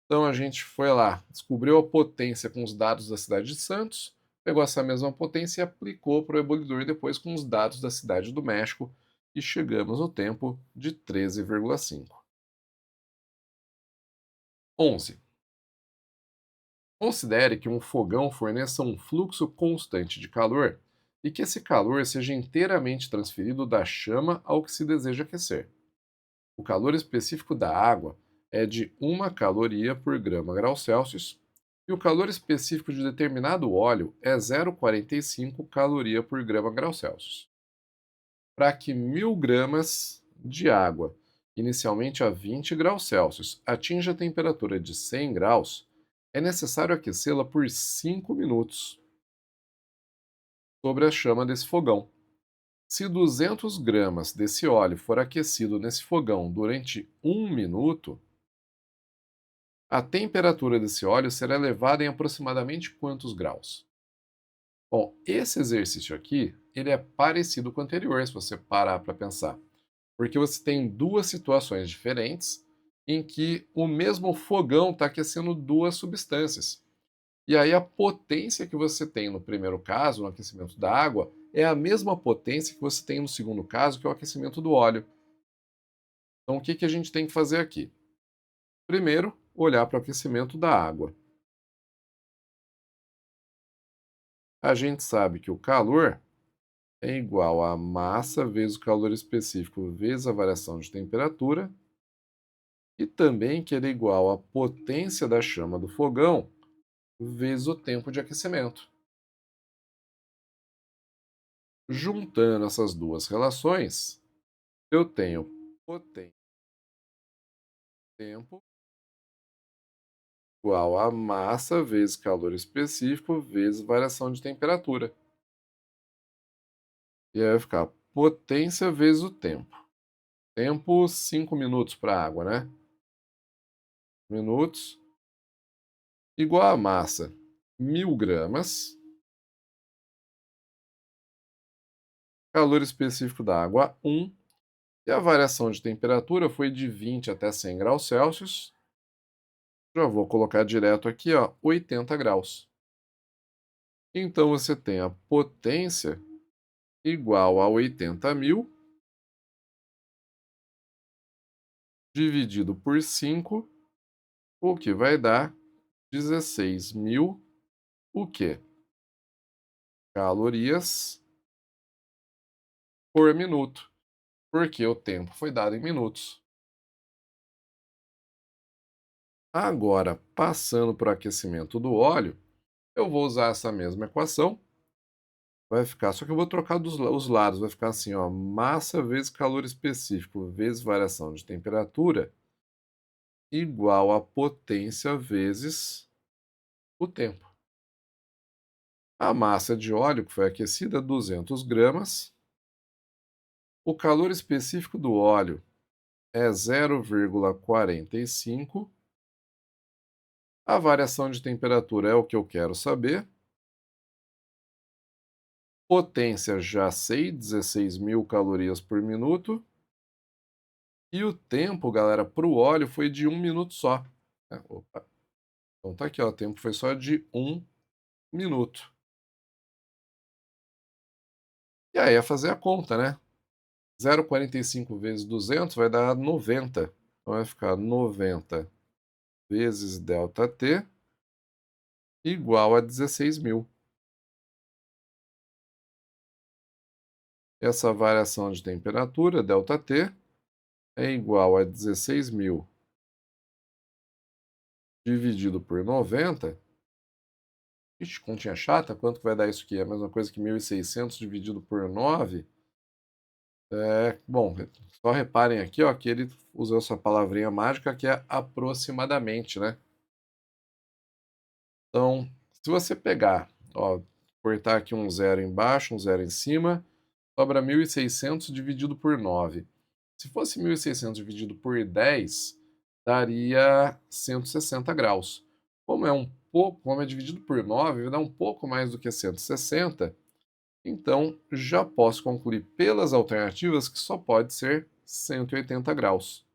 Então a gente foi lá, descobriu a potência com os dados da cidade de Santos, pegou essa mesma potência e aplicou para o ebolidor depois com os dados da cidade do México e chegamos no tempo de 13,5. 11. Considere que um fogão forneça um fluxo constante de calor e que esse calor seja inteiramente transferido da chama ao que se deseja aquecer. O calor específico da água é de 1 caloria por grama grau Celsius e o calor específico de determinado óleo é 0,45 caloria por grama grau Celsius. Para que 1.000 gramas de água, inicialmente a 20 graus Celsius, atinja a temperatura de 100 graus, é necessário aquecê-la por 5 minutos sobre a chama desse fogão. Se 200 gramas desse óleo for aquecido nesse fogão durante 1 minuto, a temperatura desse óleo será elevada em aproximadamente quantos graus? Bom, esse exercício aqui, ele é parecido com o anterior, se você parar para pensar, porque você tem duas situações diferentes em que o mesmo fogão está aquecendo duas substâncias. E aí a potência que você tem no primeiro caso, no aquecimento da água, é a mesma potência que você tem no segundo caso, que é o aquecimento do óleo. Então o que que a gente tem que fazer aqui? Primeiro, olhar para o aquecimento da água. A gente sabe que o calor é igual a massa vezes o calor específico vezes a variação de temperatura, e também que ele é igual à potência da chama do fogão vezes o tempo de aquecimento. Juntando essas duas relações, eu tenho potência tempo igual a massa vezes calor específico vezes variação de temperatura. E aí vai ficar potência vezes o tempo. Tempo 5 minutos para a água, né? Minutos igual a massa 1.000 gramas, calor específico da água 1, e a variação de temperatura foi de 20 até 100 graus Celsius. Já vou colocar direto aqui, ó, 80 graus. Então você tem a potência igual a 80.000 dividido por 5, o que vai dar 16.000, o quê? Calorias por minuto, porque o tempo foi dado em minutos. Agora, passando para o aquecimento do óleo, eu vou usar essa mesma equação. Vai ficar, só que eu vou trocar os lados, vai ficar assim, ó, massa vezes calor específico vezes variação de temperatura igual a potência vezes o tempo. A massa de óleo que foi aquecida, 200 gramas. O calor específico do óleo é 0,45. A variação de temperatura é o que eu quero saber. Potência já sei, 16.000 calorias por minuto. E o tempo, galera, para o óleo foi de 1 minuto só. Opa. Então tá aqui, ó, o tempo foi só de 1 minuto. E aí é fazer a conta, né? 0,45 vezes 200 vai dar 90. Então vai ficar 90 vezes ΔT igual a 16.000. Essa variação de temperatura, ΔT, é igual a 16.000 dividido por 90. Ixi, continha chata, quanto que vai dar isso aqui? É a mesma coisa que 1.600 dividido por 9. Bom, só reparem aqui, ó, que ele usou essa palavrinha mágica que é aproximadamente, né? Então, se você pegar, ó, cortar aqui um zero embaixo, um zero em cima, sobra 1.600 dividido por 9. Se fosse 1.600 dividido por 10, daria 160 graus. Como é dividido por 9, vai dar um pouco mais do que 160. Então, já posso concluir pelas alternativas que só pode ser 180 graus.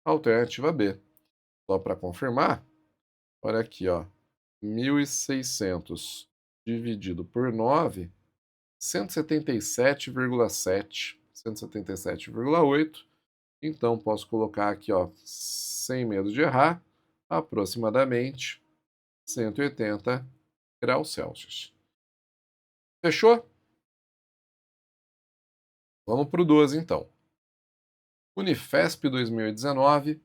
Alternativa B. Só para confirmar, olha aqui, ó, 1.600 dividido por 9, 177,7, 177,8. Então, posso colocar aqui, ó, sem medo de errar, aproximadamente 180 graus Celsius. Fechou? Vamos para o 12, então. Unifesp 2019.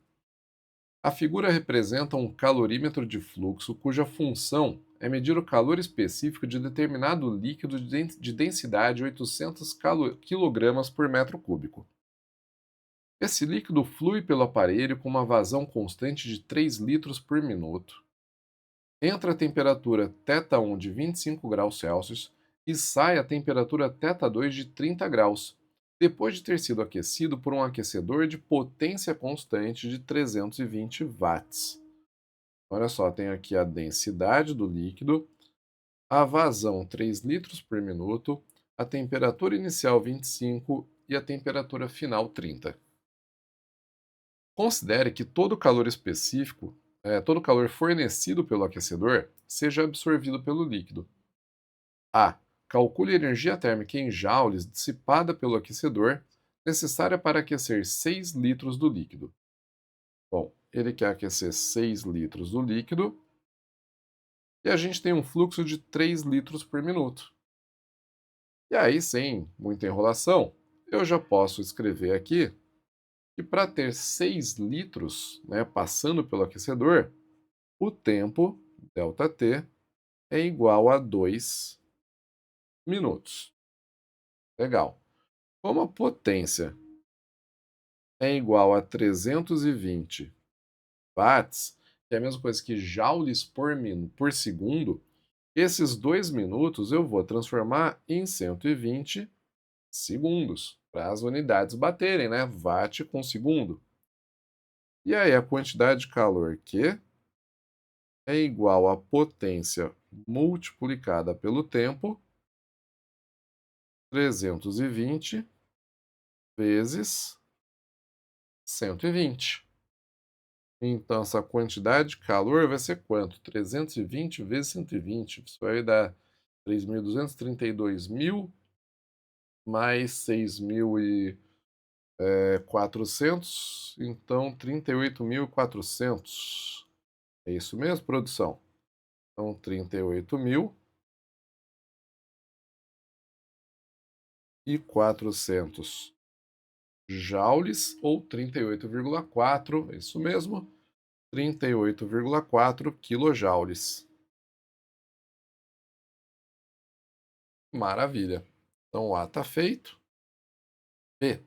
A figura representa um calorímetro de fluxo cuja função é medir o calor específico de determinado líquido de densidade 800 kg por metro cúbico. Esse líquido flui pelo aparelho com uma vazão constante de 3 litros por minuto. Entra a temperatura θ1 de 25 graus Celsius e sai a temperatura θ2 de 30 graus, depois de ter sido aquecido por um aquecedor de potência constante de 320 watts. Olha só, tem aqui a densidade do líquido, a vazão 3 litros por minuto, a temperatura inicial 25 e a temperatura final 30. Considere que todo calor específico, todo calor fornecido pelo aquecedor, seja absorvido pelo líquido. A. Calcule a energia térmica em joules dissipada pelo aquecedor, necessária para aquecer 6 litros do líquido. Bom, ele quer aquecer 6 litros do líquido e a gente tem um fluxo de 3 litros por minuto. E aí, sem muita enrolação, eu já posso escrever aqui que para ter 6 litros, né, passando pelo aquecedor, o tempo, ΔT, é igual a 2 minutos. Legal. Como a potência é igual a 320 watts, que é a mesma coisa que joules por segundo, esses 2 minutos eu vou transformar em 120 segundos, para as unidades baterem, né? Watt com segundo. E aí a quantidade de calor Q é igual à potência multiplicada pelo tempo, 320 vezes 120. Então, essa quantidade de calor vai ser quanto? 320 vezes 120. Isso vai dar 3.232.000 mais 6.400. Então, 38.400. É isso mesmo, produção? Então, 38.400 joules ou 38,4. É isso mesmo, 38,4 quilojoules. Maravilha. Então, o A está feito. B.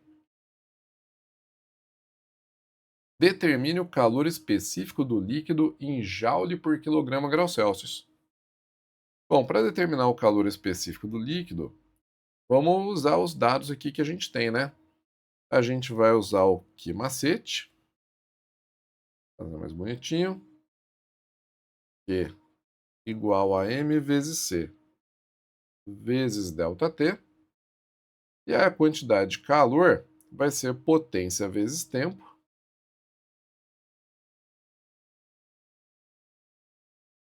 Determine o calor específico do líquido em joule por quilograma grau Celsius. Bom, para determinar o calor específico do líquido, vamos usar os dados aqui que a gente tem, né? A gente vai usar o Q macete, fazer mais bonitinho, Q igual a M vezes C vezes ΔT, e a quantidade de calor vai ser potência vezes tempo,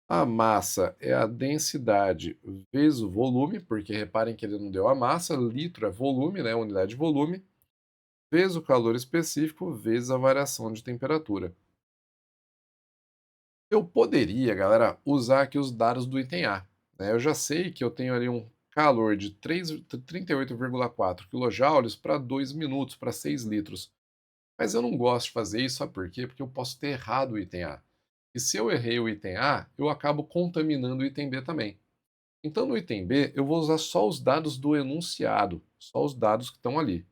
a massa é a densidade vezes o volume, porque reparem que ele não deu a massa, litro é volume, né, unidade de volume, vezes o calor específico, vezes a variação de temperatura. Eu poderia, galera, usar aqui os dados do item A, né? Eu já sei que eu tenho ali um calor de 38,4 kJ para 2 minutos, para 6 litros. Mas eu não gosto de fazer isso, sabe por quê? Porque eu posso ter errado o item A. E se eu errei o item A, eu acabo contaminando o item B também. Então, no item B, eu vou usar só os dados do enunciado, só os dados que estão ali.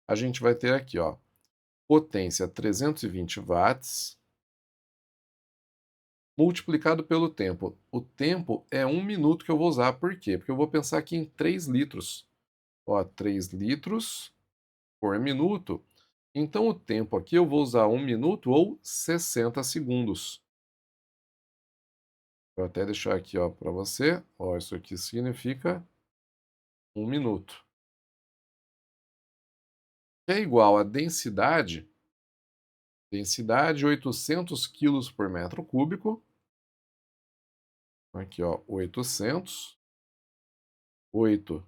A gente vai ter aqui, ó, potência 320 watts, multiplicado pelo tempo. O tempo é 1 minuto que eu vou usar, por quê? Porque eu vou pensar aqui em 3 litros. Ó, 3 litros por minuto. Então, o tempo aqui eu vou usar 1 minuto ou 60 segundos. Vou até deixar aqui para você. Ó, isso aqui significa 1 minuto. Que é igual a densidade 800 quilos por metro cúbico. Aqui, ó, 800. 8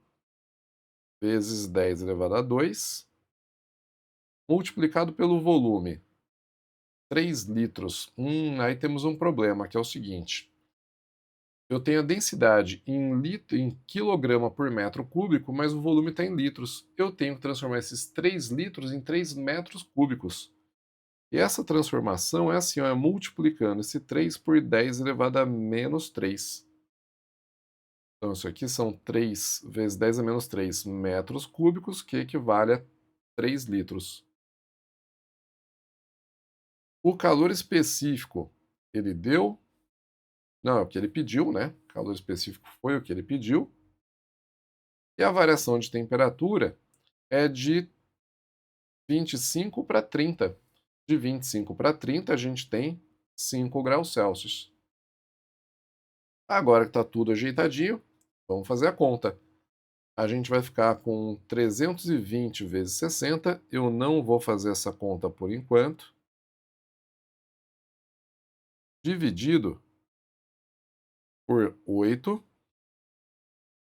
vezes 10 elevado a 2, multiplicado pelo volume, 3 litros. Aí temos um problema, que é o seguinte. Eu tenho a densidade em quilograma por metro cúbico, mas o volume está em litros. Eu tenho que transformar esses 3 litros em 3 metros cúbicos. E essa transformação é assim, ó, é multiplicando esse 3 por 10 elevado a menos 3. Então, isso aqui são 3 vezes 10 a menos 3 metros cúbicos, que equivale a 3 litros. O calor específico, ele deu. Não, é o que ele pediu, né? Calor específico foi o que ele pediu. E a variação de temperatura é de 25 para 30. De 25 para 30, a gente tem 5 graus Celsius. Agora que está tudo ajeitadinho, vamos fazer a conta. A gente vai ficar com 320 vezes 60. Eu não vou fazer essa conta por enquanto. Dividido por 8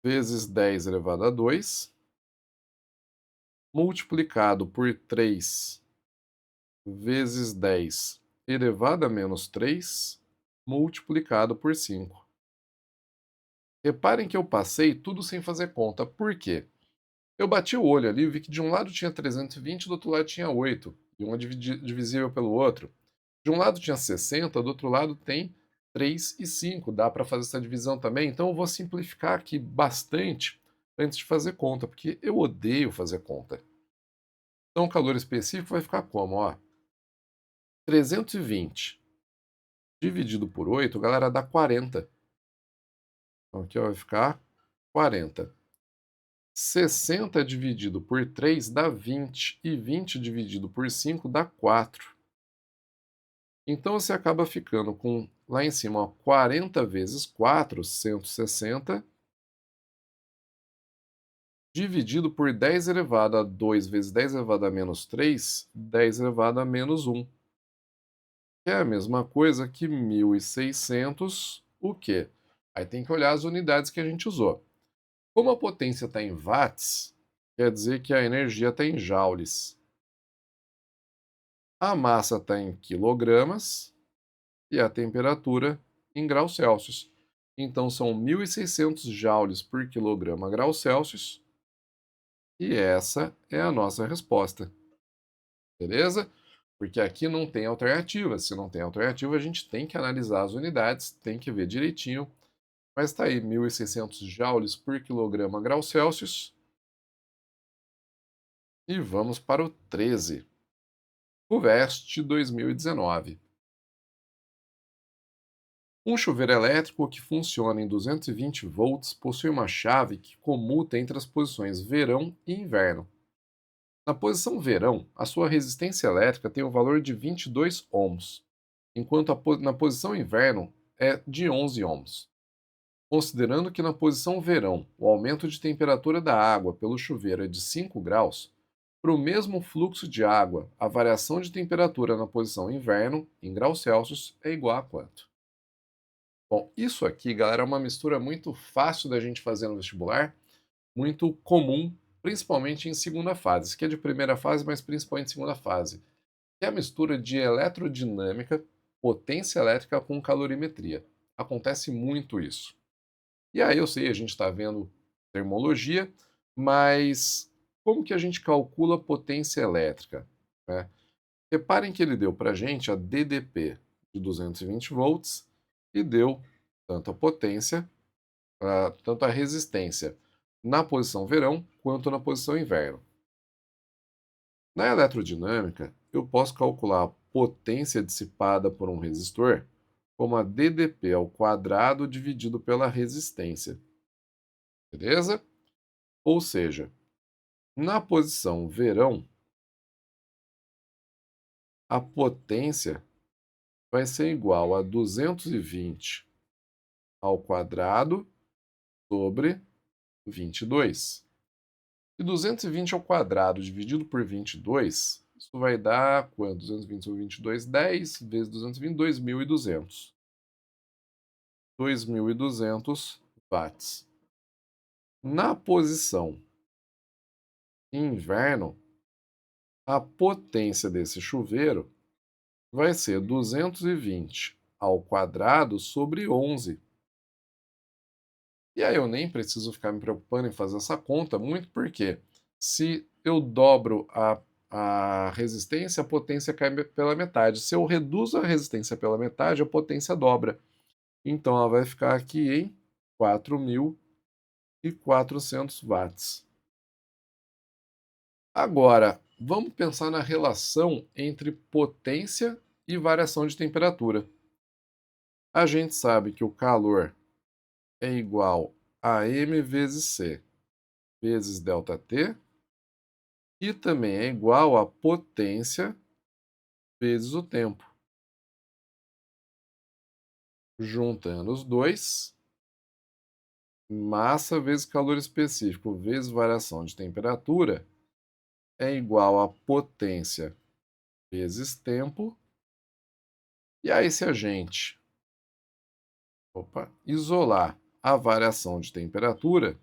vezes 10 elevado a 2, multiplicado por 3 vezes 10 elevado a menos 3, multiplicado por 5. Reparem que eu passei tudo sem fazer conta. Por quê? Eu bati o olho ali e vi que de um lado tinha 320, do outro lado tinha 8, e um é divisível pelo outro. De um lado tinha 60, do outro lado tem 3 e 5. Dá para fazer essa divisão também. Então eu vou simplificar aqui bastante antes de fazer conta, porque eu odeio fazer conta. Então o calor específico vai ficar como? Ó, 320 dividido por 8, galera, dá 40. Então aqui ó, vai ficar 40. 60 dividido por 3 dá 20, e 20 dividido por 5 dá 4. Então você acaba ficando com, lá em cima, ó, 40 vezes 4, 160, dividido por 10 elevado a 2 vezes 10 elevado a menos 3, 10 elevado a menos 1. Que é a mesma coisa que 1.600, o quê? Aí tem que olhar as unidades que a gente usou. Como a potência está em watts, quer dizer que a energia está em joules. A massa está em quilogramas e a temperatura em graus Celsius. Então são 1.600 joules por quilograma graus Celsius. E essa é a nossa resposta. Beleza? Porque aqui não tem alternativa. Se não tem alternativa, a gente tem que analisar as unidades, tem que ver direitinho. Mas está aí 1.600 joules por quilograma graus Celsius. E vamos para o 13. FUVEST 2019. Um chuveiro elétrico que funciona em 220 volts possui uma chave que comuta entre as posições verão e inverno. Na posição verão, a sua resistência elétrica tem o valor de 22 ohms, enquanto na posição inverno é de 11 ohms. Considerando que na posição verão o aumento de temperatura da água pelo chuveiro é de 5 graus, para o mesmo fluxo de água, a variação de temperatura na posição inverno, em graus Celsius, é igual a quanto? Bom, isso aqui, galera, é uma mistura muito fácil da gente fazer no vestibular, muito comum, principalmente em segunda fase. Isso aqui é de primeira fase, mas principalmente em segunda fase. Que é a mistura de eletrodinâmica, potência elétrica com calorimetria. Acontece muito isso. E aí eu sei, a gente está vendo termologia, mas como que a gente calcula a potência elétrica, né? Reparem que ele deu para a gente a DDP de 220 volts e deu tanto a potência, tanto a resistência na posição verão quanto na posição inverno. Na eletrodinâmica, eu posso calcular a potência dissipada por um resistor como a DDP ao quadrado dividido pela resistência. Beleza? Ou seja, na posição verão, a potência vai ser igual a 220 ao quadrado sobre 22. E 220 ao quadrado dividido por 22, isso vai dar quanto? 220 sobre 22, 10 vezes 220, 2.200. 2.200 watts. Na posição inverno, a potência desse chuveiro vai ser 220 ao quadrado sobre 11. E aí eu nem preciso ficar me preocupando em fazer essa conta, muito porque se eu dobro a resistência, a potência cai pela metade. Se eu reduzo a resistência pela metade, a potência dobra. Então ela vai ficar aqui em 4.400 watts. Agora, vamos pensar na relação entre potência e variação de temperatura. A gente sabe que o calor é igual a m vezes c. vezes ΔT, e também é igual a potência vezes o tempo. Juntando os dois, massa vezes calor específico vezes variação de temperatura é igual a potência vezes tempo. E aí, se a gente isolar a variação de temperatura,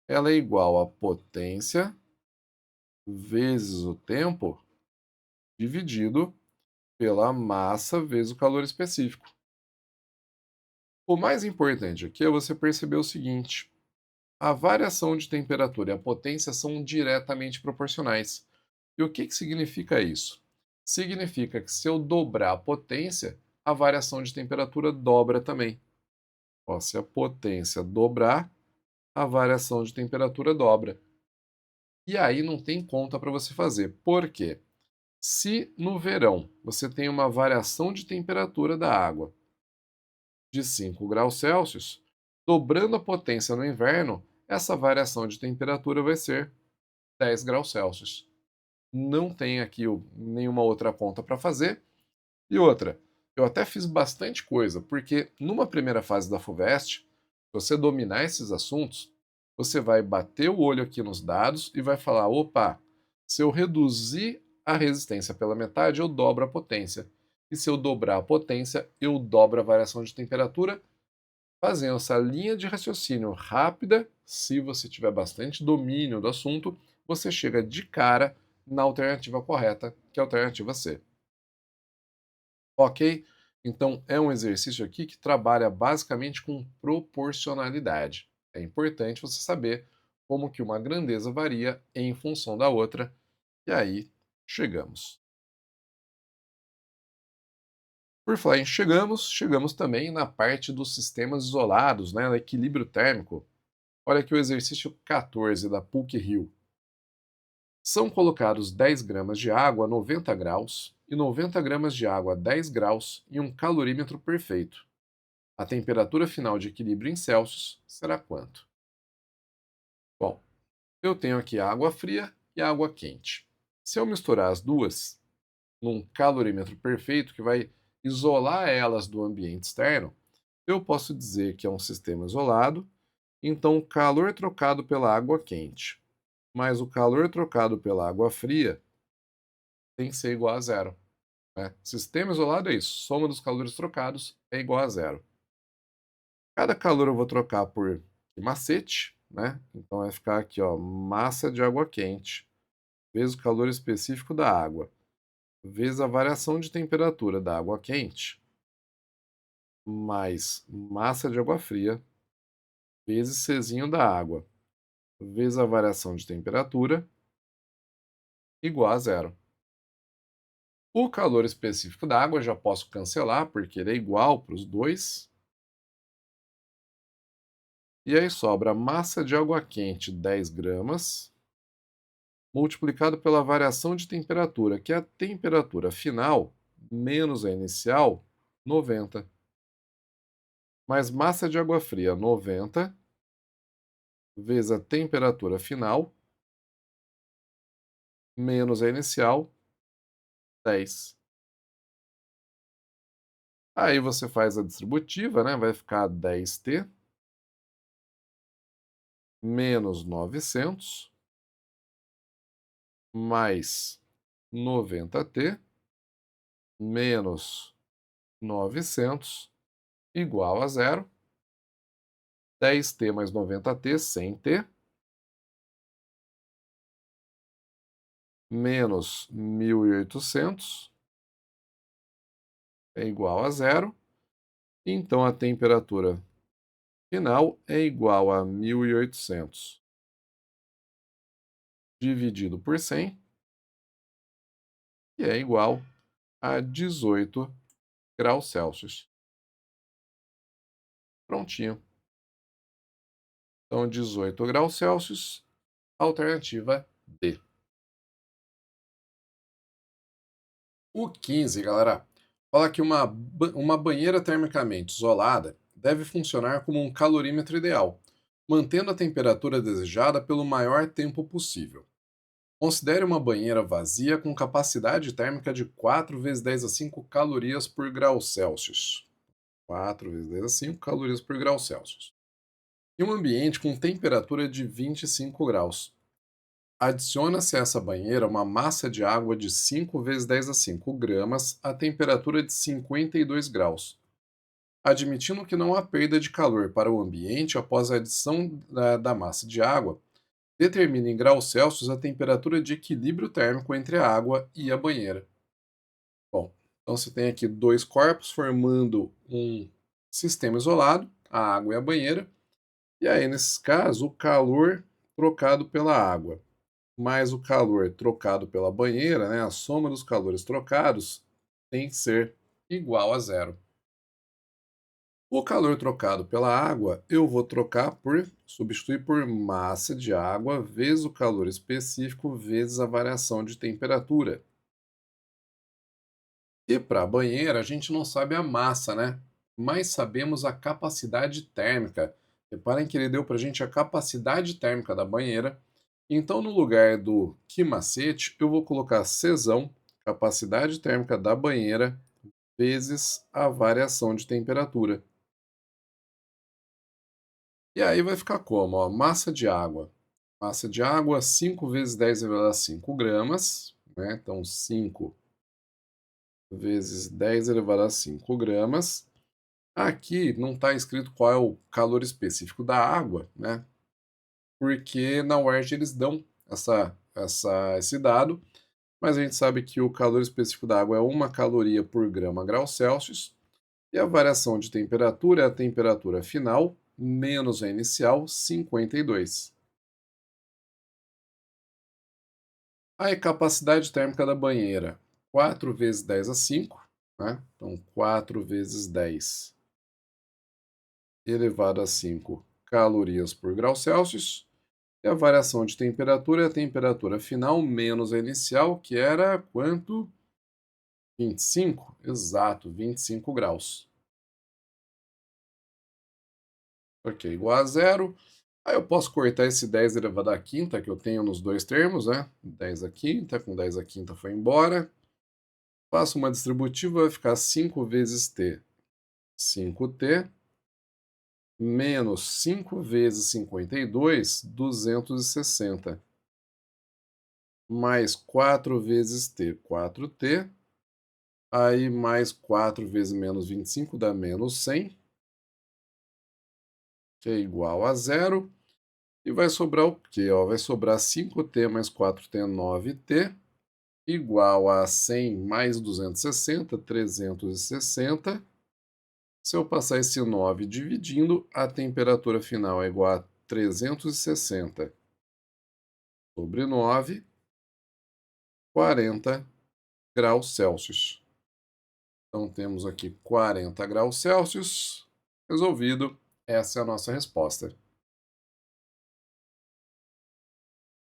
ela é igual a potência vezes o tempo dividido pela massa vezes o calor específico. O mais importante aqui é você perceber o seguinte: a variação de temperatura e a potência são diretamente proporcionais. E o que significa isso? Significa que se eu dobrar a potência, a variação de temperatura dobra também. Ó, se a potência dobrar, a variação de temperatura dobra. E aí não tem conta para você fazer. Por quê? Se no verão você tem uma variação de temperatura da água de 5 graus Celsius, dobrando a potência no inverno, essa variação de temperatura vai ser 10 graus Celsius. Não tem aqui nenhuma outra conta para fazer. E outra, eu até fiz bastante coisa, porque numa primeira fase da FUVEST, se você dominar esses assuntos, você vai bater o olho aqui nos dados e vai falar: opa, se eu reduzir a resistência pela metade, eu dobro a potência. E se eu dobrar a potência, eu dobro a variação de temperatura. Fazendo essa linha de raciocínio rápida, se você tiver bastante domínio do assunto, você chega de cara na alternativa correta, que é a alternativa C. Ok? Então, é um exercício aqui que trabalha basicamente com proporcionalidade. É importante você saber como que uma grandeza varia em função da outra. E aí, chegamos. Por falar em chegamos também na parte dos sistemas isolados, né, do equilíbrio térmico. Olha aqui o exercício 14 da PUC-Rio. São colocados 10 gramas de água a 90 graus e 90 gramas de água a 10 graus em um calorímetro perfeito. A temperatura final de equilíbrio em Celsius será quanto? Bom, eu tenho aqui água fria e água quente. Se eu misturar as duas num calorímetro perfeito que vai isolar elas do ambiente externo, eu posso dizer que é um sistema isolado, então o calor trocado pela água quente mais o calor trocado pela água fria tem que ser igual a zero. Né? Sistema isolado é isso, soma dos calores trocados é igual a zero. Cada calor eu vou trocar por macete, né? Então vai ficar aqui, ó, massa de água quente vezes o calor específico da água, vezes a variação de temperatura da água quente, mais massa de água fria, vezes Czinho da água, vezes a variação de temperatura, igual a zero. O calor específico da água eu já posso cancelar, porque ele é igual para os dois. E aí sobra massa de água quente 10 gramas, multiplicado pela variação de temperatura, que é a temperatura final menos a inicial, 90. Mais massa de água fria, 90, vezes a temperatura final menos a inicial, 10. Aí você faz a distributiva, né? Vai ficar 10T menos 900 mais 90T menos 900 igual a zero. 10T mais 90T, 100T, menos 1800 é igual a zero. Então a temperatura final é igual a 1800 dividido por 100, que é igual a 18 graus Celsius. Prontinho. Então 18 graus Celsius, alternativa D. O 15, galera, fala que uma banheira termicamente isolada deve funcionar como um calorímetro ideal, mantendo a temperatura desejada pelo maior tempo possível. Considere uma banheira vazia com capacidade térmica de 4 vezes 10 a 5 calorias por grau Celsius. 4 vezes 10 a 5 calorias por grau Celsius. E um ambiente com temperatura de 25 graus. Adiciona-se a essa banheira uma massa de água de 5 vezes 10 a 5 gramas a temperatura de 52 graus, admitindo que não há perda de calor para o ambiente após a adição da massa de água. Determine em graus Celsius a temperatura de equilíbrio térmico entre a água e a banheira. Bom, então você tem aqui dois corpos formando um sistema isolado, a água e a banheira, e aí, nesses casos, o calor trocado pela água mais o calor trocado pela banheira, né, a soma dos calores trocados, tem que ser igual a zero. O calor trocado pela água, eu vou substituir por massa de água vezes o calor específico vezes a variação de temperatura. E para a banheira, a gente não sabe a massa, né? Mas sabemos a capacidade térmica. Reparem que ele deu para a gente a capacidade térmica da banheira. Então, no lugar do que macete, eu vou colocar Czão, capacidade térmica da banheira, vezes a variação de temperatura. E aí vai ficar como? Ó, massa de água. Massa de água, 5 vezes 10 elevado a 5 gramas. Né? Então, 5 vezes 10 elevado a 5 gramas. Aqui não está escrito qual é o calor específico da água, né? Porque na UERJ eles dão esse dado, mas a gente sabe que o calor específico da água é 1 caloria por grama grau Celsius, e a variação de temperatura é a temperatura final menos a inicial, 52. Aí, capacidade térmica da banheira, 4 vezes 10 a 5, né? Então, 4 vezes 10 elevado a 5 calorias por grau Celsius. E a variação de temperatura é a temperatura final menos a inicial, que era quanto? 25? Exato, 25 graus. Ok, igual a zero. Aí eu posso cortar esse 10 elevado à quinta que eu tenho nos dois termos, né? 10 à quinta, com 10 à quinta foi embora. Faço uma distributiva, vai ficar 5 vezes t, 5t, menos 5 vezes 52, 260. Mais 4 vezes t, 4t. Aí mais 4 vezes menos 25 dá menos 100, que é igual a zero. E vai sobrar o quê? Ó, vai sobrar 5t mais 4t, 9t, igual a 100 mais 260, 360. Se eu passar esse 9 dividindo, a temperatura final é igual a 360 sobre 9, 40 graus Celsius. Então temos aqui 40 graus Celsius. Resolvido. Essa é a nossa resposta.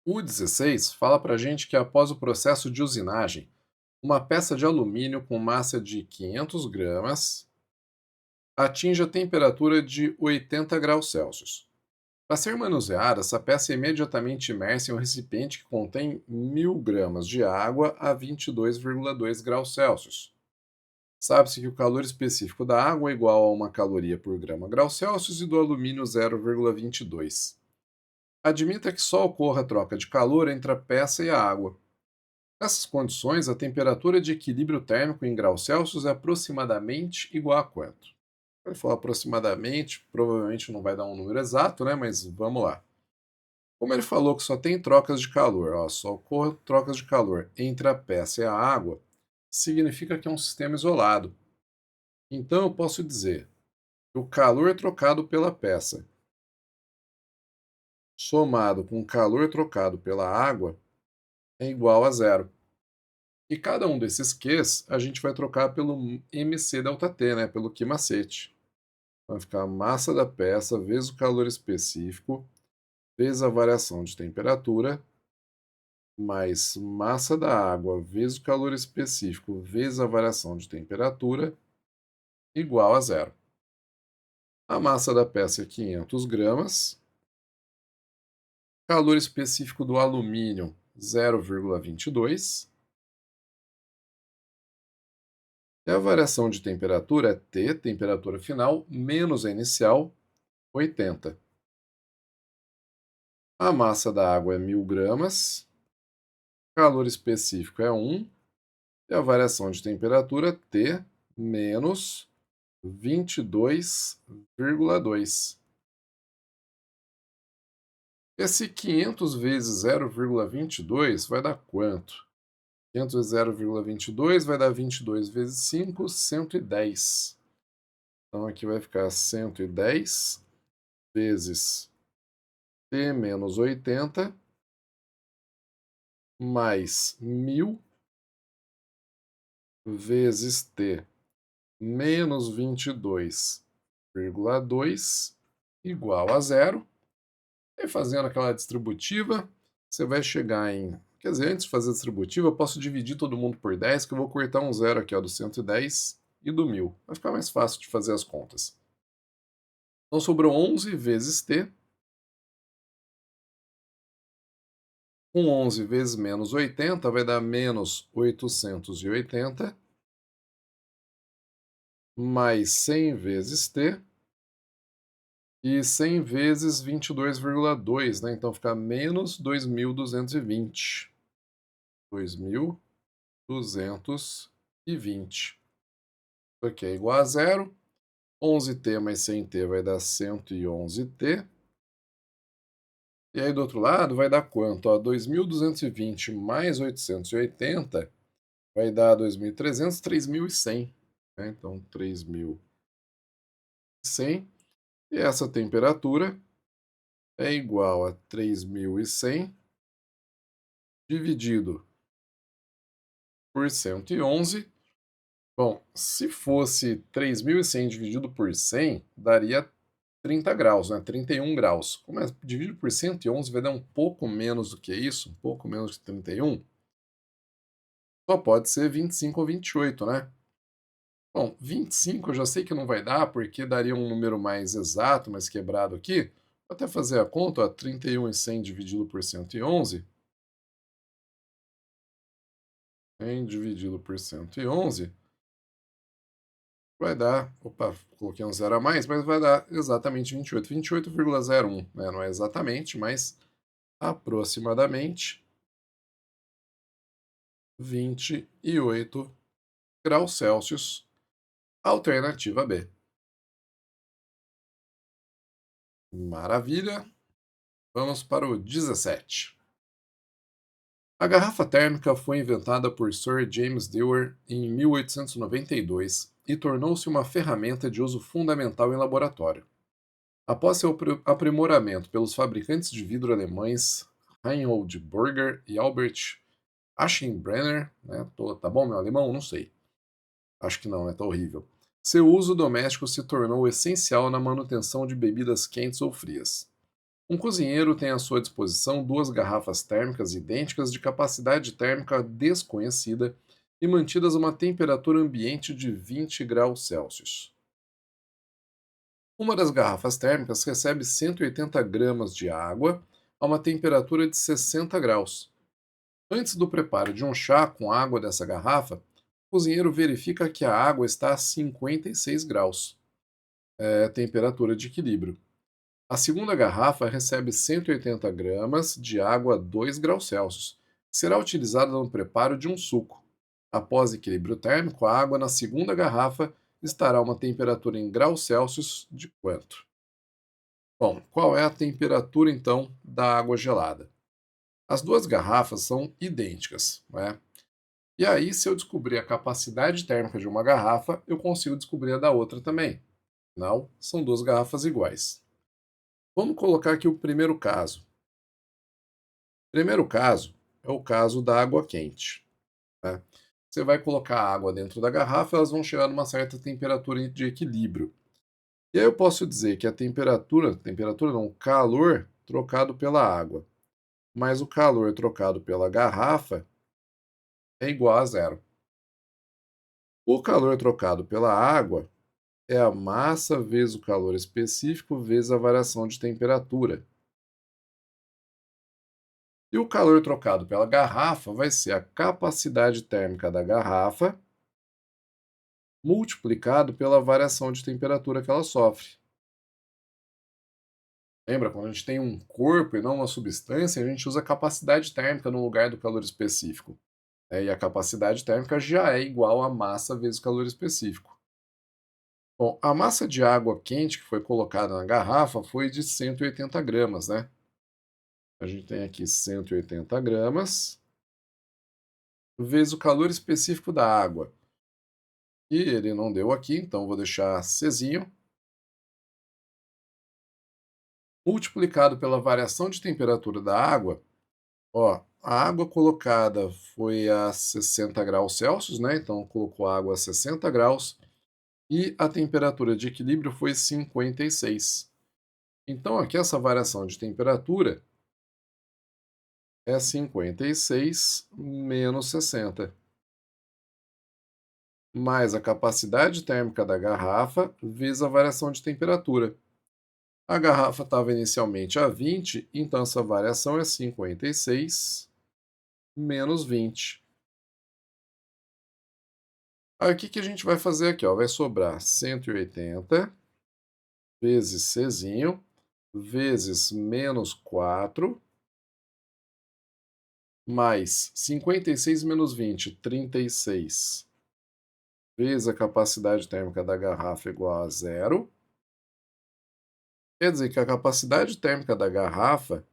O 16 fala para a gente que após o processo de usinagem, uma peça de alumínio com massa de 500 gramas atinge a temperatura de 80 graus Celsius. Para ser manuseada, essa peça é imediatamente imersa em um recipiente que contém 1000 gramas de água a 22,2 graus Celsius. Sabe-se que o calor específico da água é igual a 1 caloria por grama grau Celsius e do alumínio 0,22. Admita que só ocorra a troca de calor entre a peça e a água. Nessas condições, a temperatura de equilíbrio térmico em graus Celsius é aproximadamente igual a quanto? Ele falou aproximadamente, provavelmente não vai dar um número exato, né? Mas vamos lá. Como ele falou que só tem trocas de calor, ó, só ocorre trocas de calor entre a peça e a água, significa que é um sistema isolado. Então eu posso dizer que o calor trocado pela peça, somado com o calor trocado pela água, é igual a zero. E cada um desses Qs a gente vai trocar pelo mc ΔT, né? Pelo Q macete. Vai ficar a massa da peça vezes o calor específico, vezes a variação de temperatura, mais massa da água vezes o calor específico, vezes a variação de temperatura, igual a zero. A massa da peça é 500 gramas, Calor específico do alumínio, 0,22. E a variação de temperatura é T, temperatura final, menos a inicial, 80. A massa da água é 1000 gramas, calor específico é 1, e a variação de temperatura T menos 22,2. Esse 500 vezes 0,22 vai dar quanto? 500 vezes 0,22 vai dar 22 vezes 5, 110. Então aqui vai ficar 110 vezes T menos 80 mais 1000 vezes T menos 22,2 igual a zero. E fazendo aquela distributiva, você vai chegar em... Quer dizer, antes de fazer a distributiva, eu posso dividir todo mundo por 10, que eu vou cortar um zero aqui, ó, do 110 e do 1000. Vai ficar mais fácil de fazer as contas. Então sobrou 11 vezes T. Com 11 vezes menos 80 vai dar menos 880, mais 100 vezes T, e 100 vezes 22,2, né? Então fica menos 2.220. 2.220. Isso aqui é igual a zero. 11t mais 100t vai dar 111t. E aí do outro lado vai dar quanto? 2.220 mais 880 vai dar 2.300, 3.100. Né? Então 3.100. E essa temperatura é igual a 3.100 dividido por 111. Bom, se fosse 3.100 dividido por 100, daria 30 graus, né? 31 graus. Como é dividido por 111, vai dar um pouco menos do que isso, um pouco menos de 31. Só pode ser 25 ou 28, né? Bom, 25 eu já sei que não vai dar, porque daria um número mais exato, mais quebrado aqui. Vou até fazer a conta, ó, 31 e 100 dividido por 111. 100 dividido por 111 vai dar, opa, coloquei um zero a mais, mas vai dar exatamente 28, 28,01, né? Não é exatamente, mas aproximadamente 28 graus Celsius, alternativa B. Maravilha. Vamos para o 17. A garrafa térmica foi inventada por Sir James Dewar em 1892 e tornou-se uma ferramenta de uso fundamental em laboratório. Após seu aprimoramento pelos fabricantes de vidro alemães Reinhold Burger e Albert Aschenbrenner, né? Tá bom meu alemão? Não sei. Acho que não, né? Tá horrível. Seu uso doméstico se tornou essencial na manutenção de bebidas quentes ou frias. Um cozinheiro tem à sua disposição duas garrafas térmicas idênticas de capacidade térmica desconhecida e mantidas a uma temperatura ambiente de 20 graus Celsius. Uma das garrafas térmicas recebe 180 gramas de água a uma temperatura de 60 graus. Antes do preparo de um chá com água dessa garrafa, o cozinheiro verifica que a água está a 56 graus, temperatura de equilíbrio. A segunda garrafa recebe 180 gramas de água a 2 graus Celsius, que será utilizada no preparo de um suco. Após equilíbrio térmico, a água na segunda garrafa estará a uma temperatura em graus Celsius de quanto? Bom, qual é a temperatura então da água gelada? As duas garrafas são idênticas, não é? E aí, se eu descobrir a capacidade térmica de uma garrafa, eu consigo descobrir a da outra também. Afinal, são duas garrafas iguais. Vamos colocar aqui o primeiro caso. O primeiro caso é o caso da água quente. Né? Você vai colocar a água dentro da garrafa, elas vão chegar numa certa temperatura de equilíbrio. E aí eu posso dizer que a temperatura não, o calor trocado pela água, mais o calor trocado pela garrafa é igual a zero. O calor trocado pela água é a massa vezes o calor específico vezes a variação de temperatura. E o calor trocado pela garrafa vai ser a capacidade térmica da garrafa multiplicado pela variação de temperatura que ela sofre. Lembra, quando a gente tem um corpo e não uma substância, a gente usa capacidade térmica no lugar do calor específico. E a capacidade térmica já é igual a massa vezes o calor específico. Bom, a massa de água quente que foi colocada na garrafa foi de 180 gramas, né? A gente tem aqui 180 gramas vezes o calor específico da água. E ele não deu aqui, então vou deixar Czinho, multiplicado pela variação de temperatura da água. Ó, a água colocada foi a 60 graus Celsius, né? Então colocou a água a 60 graus e a temperatura de equilíbrio foi 56. Então aqui essa variação de temperatura é 56 menos 60, mais a capacidade térmica da garrafa vezes a variação de temperatura. A garrafa estava inicialmente a 20, então essa variação é 56 menos 20. Aí o que, que a gente vai fazer aqui? Ó? Vai sobrar 180 vezes Czinho vezes menos 4 mais 56 menos 20, 36, vezes a capacidade térmica da garrafa igual a zero. Quer dizer que a capacidade térmica da garrafa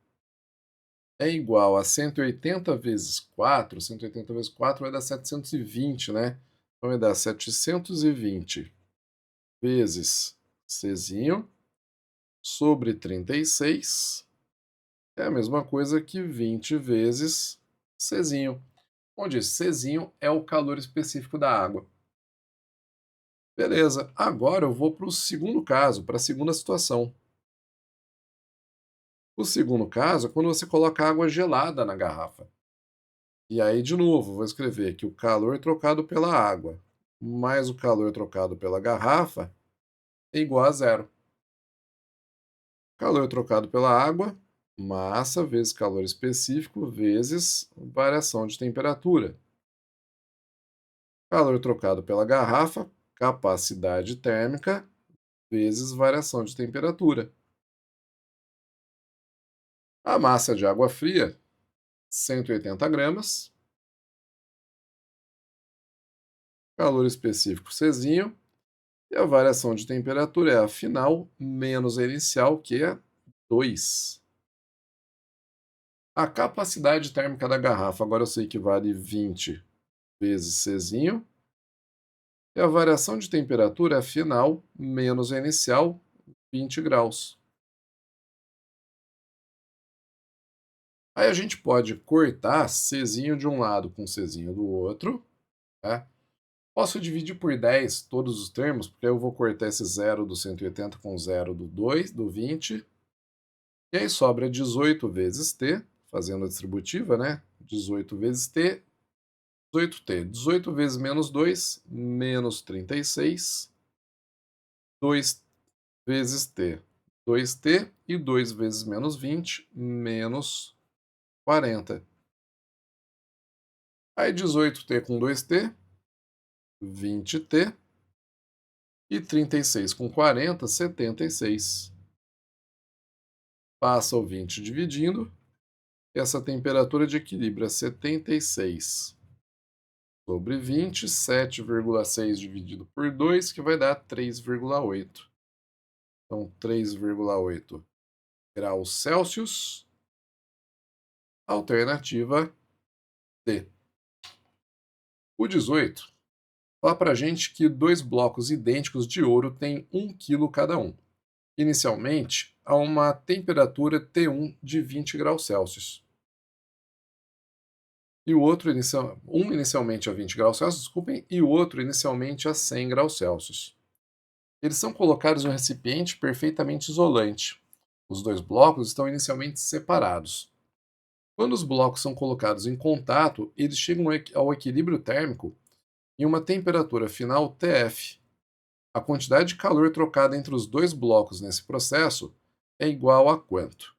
é igual a 180 vezes 4. 180 vezes 4 vai dar 720, né? Então vai dar 720 vezes Czinho sobre 36 é a mesma coisa que 20 vezes Czinho, onde Czinho é o calor específico da água. Beleza, agora eu vou para o segundo caso, para a segunda situação. O segundo caso é quando você coloca água gelada na garrafa. E aí, de novo, vou escrever que o calor trocado pela água mais o calor trocado pela garrafa é igual a zero. Calor trocado pela água, massa vezes calor específico vezes variação de temperatura. Calor trocado pela garrafa, capacidade térmica vezes variação de temperatura. A massa de água fria, 180 gramas. Calor específico Czinho. E a variação de temperatura é a final menos a inicial, que é 2. A capacidade térmica da garrafa, agora eu sei que vale 20 vezes Czinho. E a variação de temperatura é a final menos a inicial, 20 graus. Aí a gente pode cortar Czinho de um lado com Czinho do outro. Tá? Posso dividir por 10 todos os termos, porque aí eu vou cortar esse zero do 180 com zero do 2, do 20. E aí sobra 18 vezes t, fazendo a distributiva, né? 18 vezes t, 18t. 18 vezes menos 2, menos 36. 2 vezes t, 2t. E 2 vezes menos 20, menos 40. Aí 18t com 2t, 20t. E 36 com 40, 76. Passa o 20 dividindo. Essa temperatura de equilíbrio é 76 sobre 20, 7,6 dividido por 2, que vai dar 3,8. Então, 3,8 graus Celsius. Alternativa D. O 18 fala para a gente que dois blocos idênticos de ouro têm 1 kg cada um. Inicialmente, a uma temperatura T1 de 20 graus Celsius. E o outro, um inicialmente a 20 graus Celsius, desculpem, e o outro inicialmente a 100 graus Celsius. Eles são colocados em um recipiente perfeitamente isolante. Os dois blocos estão inicialmente separados. Quando os blocos são colocados em contato, eles chegam ao equilíbrio térmico em uma temperatura final TF. A quantidade de calor trocada entre os dois blocos nesse processo é igual a quanto?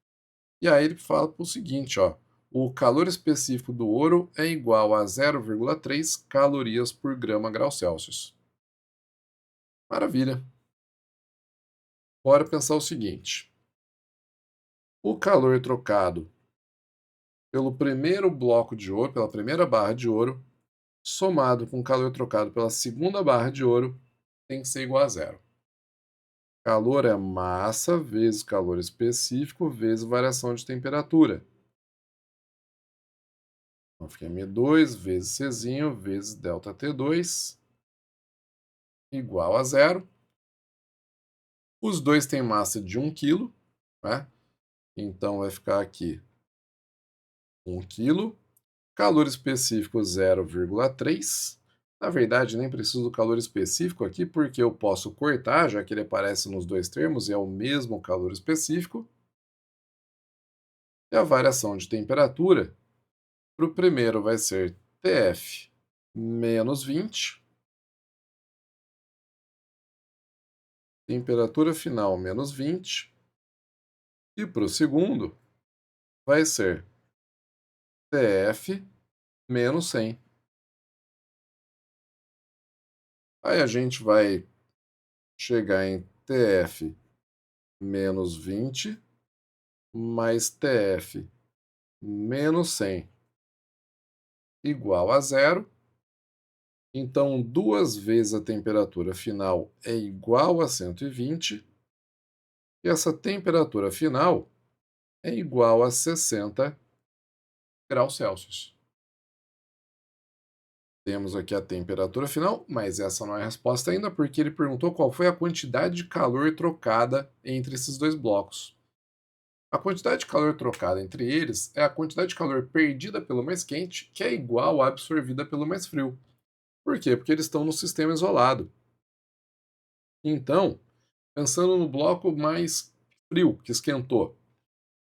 E aí ele fala o seguinte, ó, o calor específico do ouro é igual a 0,3 calorias por grama grau Celsius. Maravilha. Bora pensar o seguinte: o calor trocado pelo primeiro bloco de ouro, pela primeira barra de ouro, somado com o calor trocado pela segunda barra de ouro, tem que ser igual a zero. Calor é massa vezes calor específico vezes variação de temperatura. Então fica M2 vezes Czinho vezes ΔT2 igual a zero. Os dois têm massa de 1 kg, né? Então vai ficar aqui 1 kg. Calor específico 0,3. Na verdade, nem preciso do calor específico aqui, porque eu posso cortar, já que ele aparece nos dois termos, e é o mesmo calor específico. E a variação de temperatura, para o primeiro vai ser TF menos 20, temperatura final menos 20, e para o segundo vai ser TF menos 100. Aí a gente vai chegar em TF menos 20 mais TF menos 100 igual a zero. Então, 2 vezes a temperatura final é igual a 120, e essa temperatura final é igual a 60 graus Celsius. Temos aqui a temperatura final, mas essa não é a resposta ainda, porque ele perguntou qual foi a quantidade de calor trocada entre esses dois blocos. A quantidade de calor trocada entre eles é a quantidade de calor perdida pelo mais quente, que é igual à absorvida pelo mais frio. Por quê? Porque eles estão no sistema isolado. Então, pensando no bloco mais frio, que esquentou,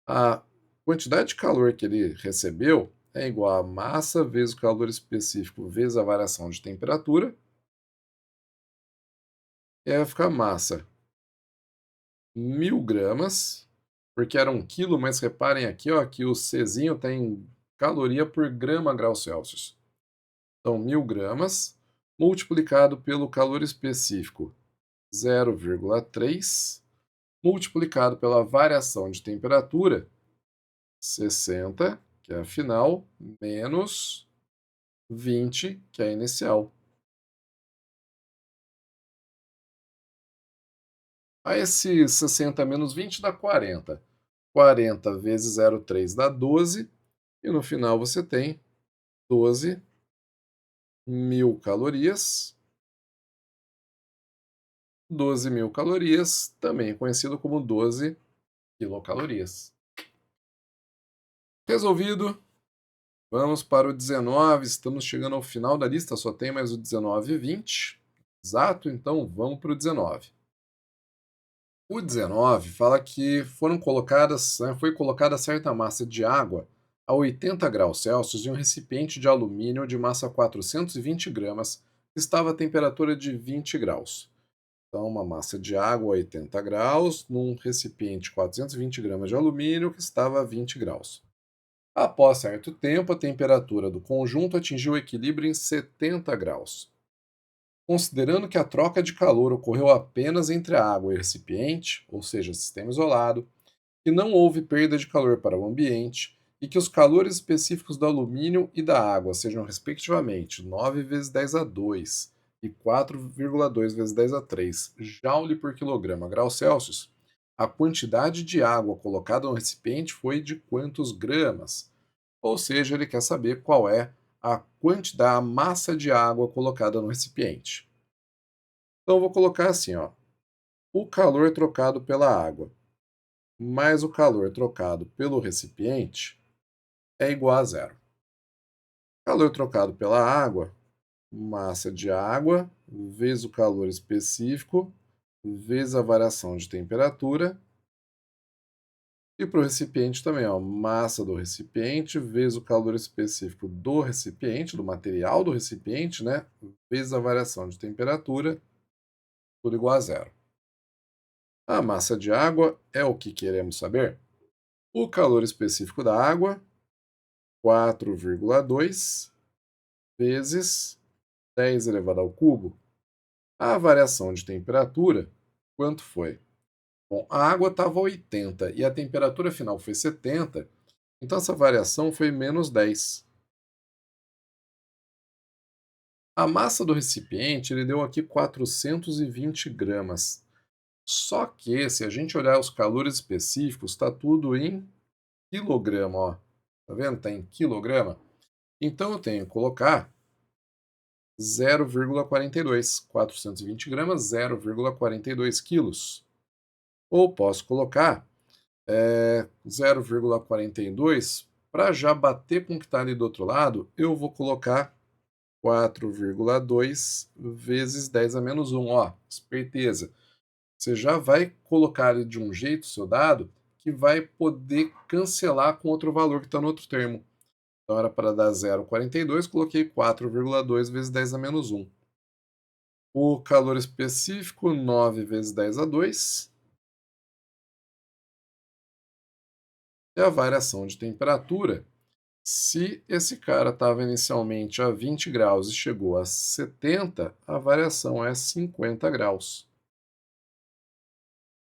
a quantidade de calor que ele recebeu é igual a massa vezes o calor específico vezes a variação de temperatura. E aí vai ficar massa 1.000 gramas, porque era 1 quilo, mas reparem aqui, ó, que o Czinho tem caloria por grama grau Celsius. Então, 1.000 gramas multiplicado pelo calor específico, 0,3, multiplicado pela variação de temperatura, 60, que é a final, menos 20, que é a inicial. Aí esse 60 menos 20 dá 40. 40 vezes 0,3 dá 12. E no final você tem 12.000 calorias. 12.000 calorias, também é conhecido como 12 quilocalorias. Resolvido. Vamos para o 19. Estamos chegando ao final da lista, só tem mais o 19 e 20. Exato, então vamos para o 19. O 19 fala que foi colocada certa massa de água a 80 graus Celsius em um recipiente de alumínio de massa 420 gramas, que estava a temperatura de 20 graus. Então, uma massa de água a 80 graus num recipiente 420 gramas de alumínio que estava a 20 graus. Após certo tempo, a temperatura do conjunto atingiu o equilíbrio em 70 graus. Considerando que a troca de calor ocorreu apenas entre a água e o recipiente, ou seja, sistema isolado, que não houve perda de calor para o ambiente e que os calores específicos do alumínio e da água sejam respectivamente 9 vezes 10 a 2 e 4,2 vezes 10 a 3 joule por quilograma grau Celsius, a quantidade de água colocada no recipiente foi de quantos gramas? Ou seja, ele quer saber qual é a quantidade, a massa de água colocada no recipiente. Então, eu vou colocar assim, ó, o calor trocado pela água mais o calor trocado pelo recipiente é igual a zero. Calor trocado pela água, massa de água, vezes o calor específico, vezes a variação de temperatura. E para o recipiente também, ó, massa do recipiente vezes o calor específico do recipiente, do material do recipiente, né? Vezes a variação de temperatura, tudo igual a zero. A massa de água é o que queremos saber? O calor específico da água 4,2 vezes 10 elevado ao cubo. A variação de temperatura, quanto foi? Bom, a água estava 80 e a temperatura final foi 70, então essa variação foi menos 10. A massa do recipiente, ele deu aqui 420 gramas. Só que, se a gente olhar os calores específicos, está tudo em quilograma, ó. Tá vendo? Está em quilograma. Então eu tenho que colocar 0,42. 420 gramas, 0,42 quilos. Ou posso colocar 0,42. Para já bater com o que está ali do outro lado, eu vou colocar 4,2 vezes 10 a menos 1. Ó, esperteza. Você já vai colocar ele de um jeito, seu dado, que vai poder cancelar com outro valor que está no outro termo. Então era para dar 0,42, coloquei 4,2 vezes 10 a menos 1. O calor específico, 9 vezes 10 a 2. E a variação de temperatura, se esse cara estava inicialmente a 20 graus e chegou a 70, a variação é 50 graus.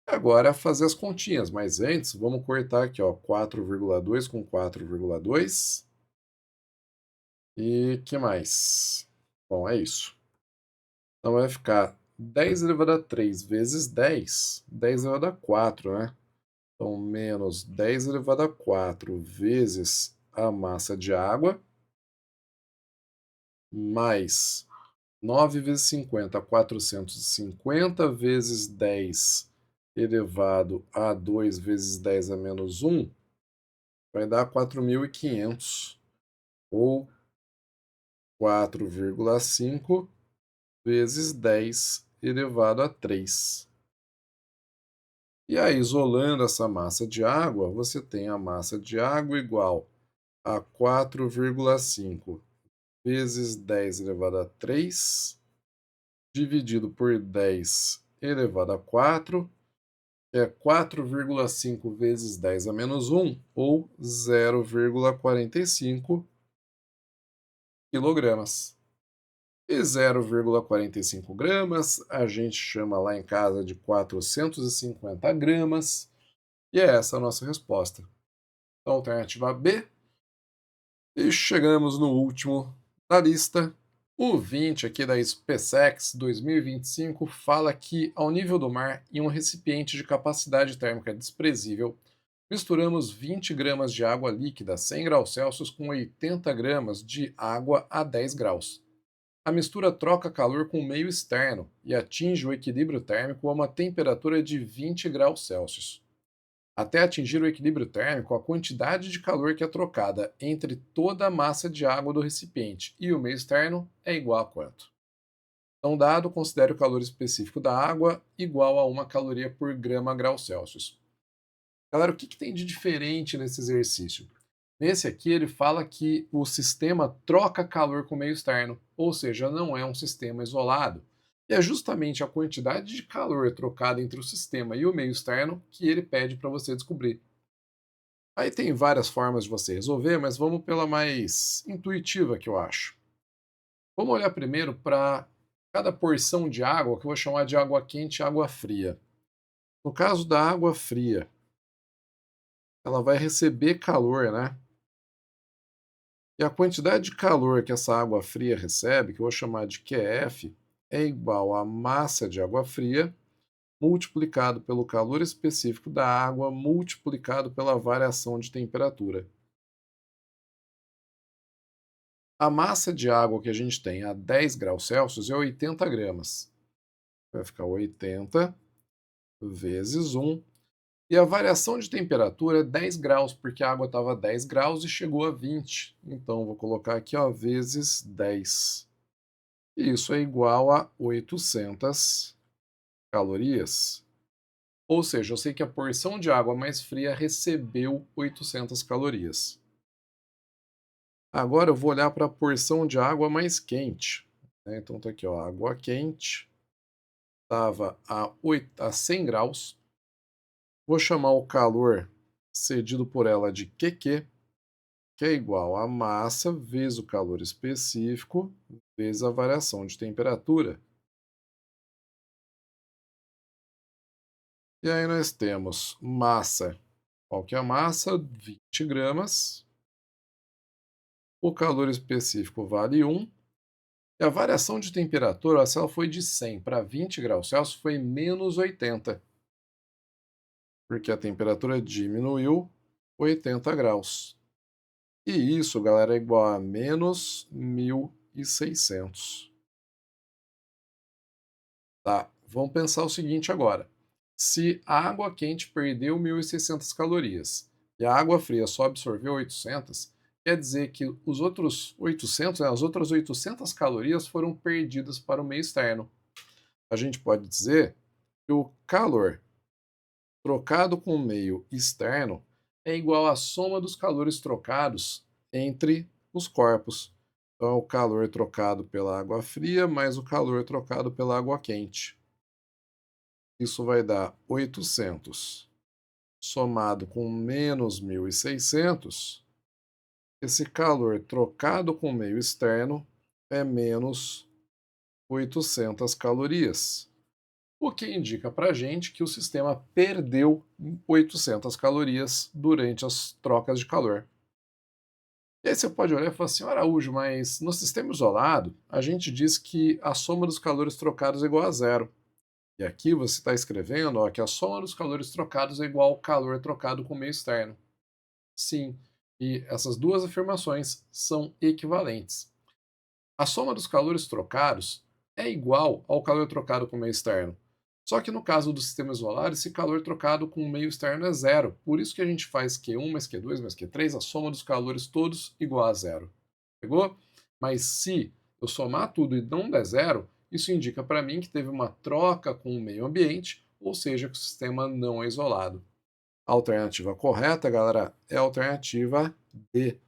Agora fazer as continhas, mas antes vamos cortar aqui, ó, 4,2 com 4,2. E que mais? Bom, é isso. Então vai ficar 10 elevado a 3 vezes 10, 10 elevado a 4, né? Então menos 10 elevado a 4 vezes a massa de água, mais 9 vezes 50, 450 vezes 10 elevado a 2 vezes 10 a menos 1, vai dar 4.500, ou 4,5 vezes 10 elevado a 3. E aí, isolando essa massa de água, você tem a massa de água igual a 4,5 vezes 10 elevado a 3, dividido por 10 elevado a 4, que é 4,5 vezes 10 a menos 1, ou 0,45 quilogramas. E 0,45 gramas a gente chama lá em casa de 450 gramas, e é essa a nossa resposta. Então, alternativa B. E chegamos no último da lista. O 20 aqui da SpaceX 2025 fala que, ao nível do mar, em um recipiente de capacidade térmica desprezível, misturamos 20 gramas de água líquida a 100 graus Celsius com 80 gramas de água a 10 graus. A mistura troca calor com o meio externo e atinge o equilíbrio térmico a uma temperatura de 20 graus Celsius. Até atingir o equilíbrio térmico, a quantidade de calor que é trocada entre toda a massa de água do recipiente e o meio externo é igual a quanto? Então, dado, considere o calor específico da água igual a 1 caloria por grama grau Celsius. Galera, o que tem de diferente nesse exercício? Nesse aqui, ele fala que o sistema troca calor com o meio externo, ou seja, não é um sistema isolado. E é justamente a quantidade de calor trocada entre o sistema e o meio externo que ele pede para você descobrir. Aí tem várias formas de você resolver, mas vamos pela mais intuitiva que eu acho. Vamos olhar primeiro para cada porção de água, que eu vou chamar de água quente e água fria. No caso da água fria, ela vai receber calor, né? E a quantidade de calor que essa água fria recebe, que eu vou chamar de QF, é igual à massa de água fria multiplicado pelo calor específico da água multiplicado pela variação de temperatura. A massa de água que a gente tem a 10 graus Celsius é 80 gramas. Vai ficar 80 vezes 1. E a variação de temperatura é 10 graus, porque a água estava a 10 graus e chegou a 20. Então, vou colocar aqui, ó, vezes 10. E isso é igual a 800 calorias. Ou seja, eu sei que a porção de água mais fria recebeu 800 calorias. Agora eu vou olhar para a porção de água mais quente, né? Então está aqui, ó, água quente estava a 100 graus. Vou chamar o calor cedido por ela de QQ. que é igual a massa vezes o calor específico vezes a variação de temperatura. E aí nós temos massa. Qual que é a massa? 20 gramas. O calor específico vale 1. E a variação de temperatura, ó, se ela foi de 100 para 20 graus Celsius, foi menos 80, porque a temperatura diminuiu 80 graus. E isso, galera, é igual a menos 1.600. Tá, vamos pensar o seguinte agora. Se a água quente perdeu 1.600 calorias e a água fria só absorveu 800, quer dizer que os outros 800, as outras 800 calorias foram perdidas para o meio externo. A gente pode dizer que o calor trocado com o meio externo é igual à soma dos calores trocados entre os corpos. Então, o calor trocado pela água fria mais o calor trocado pela água quente. Isso vai dar 800 somado com menos 1.600. Esse calor trocado com o meio externo é menos 800 calorias. O que indica para a gente que o sistema perdeu 800 calorias durante as trocas de calor. E aí você pode olhar e falar assim, Araújo, mas no sistema isolado, a gente diz que a soma dos calores trocados é igual a zero. E aqui você está escrevendo ó, que a soma dos calores trocados é igual ao calor trocado com o meio externo. Sim, e essas duas afirmações são equivalentes. A soma dos calores trocados é igual ao calor trocado com o meio externo. Só que no caso do sistema isolado, esse calor trocado com o meio externo é zero. Por isso que a gente faz Q1 mais Q2 mais Q3, a soma dos calores todos igual a zero. Pegou? Mas se eu somar tudo e não der zero, isso indica para mim que teve uma troca com o meio ambiente, ou seja, que o sistema não é isolado. A alternativa correta, galera, é a alternativa D,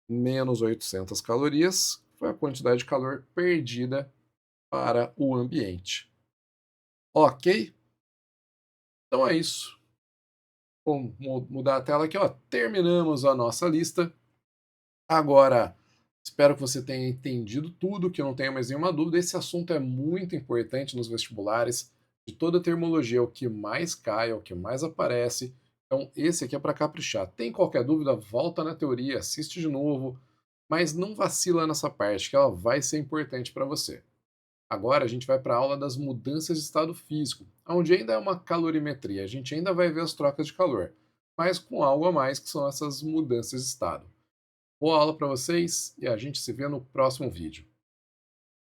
menos 800 calorias, foi a quantidade de calor perdida para o ambiente. Ok? Então é isso. Vamos mudar a tela aqui, ó. Terminamos a nossa lista. Agora, espero que você tenha entendido tudo, que eu não tenha mais nenhuma dúvida. Esse assunto é muito importante nos vestibulares. De toda a termologia, é o que mais cai, é o que mais aparece. Então, esse aqui é para caprichar. Tem qualquer dúvida, volta na teoria, assiste de novo, mas não vacila nessa parte, que ela vai ser importante para você. Agora a gente vai para a aula das mudanças de estado físico, onde ainda é uma calorimetria, a gente ainda vai ver as trocas de calor, mas com algo a mais que são essas mudanças de estado. Boa aula para vocês e a gente se vê no próximo vídeo.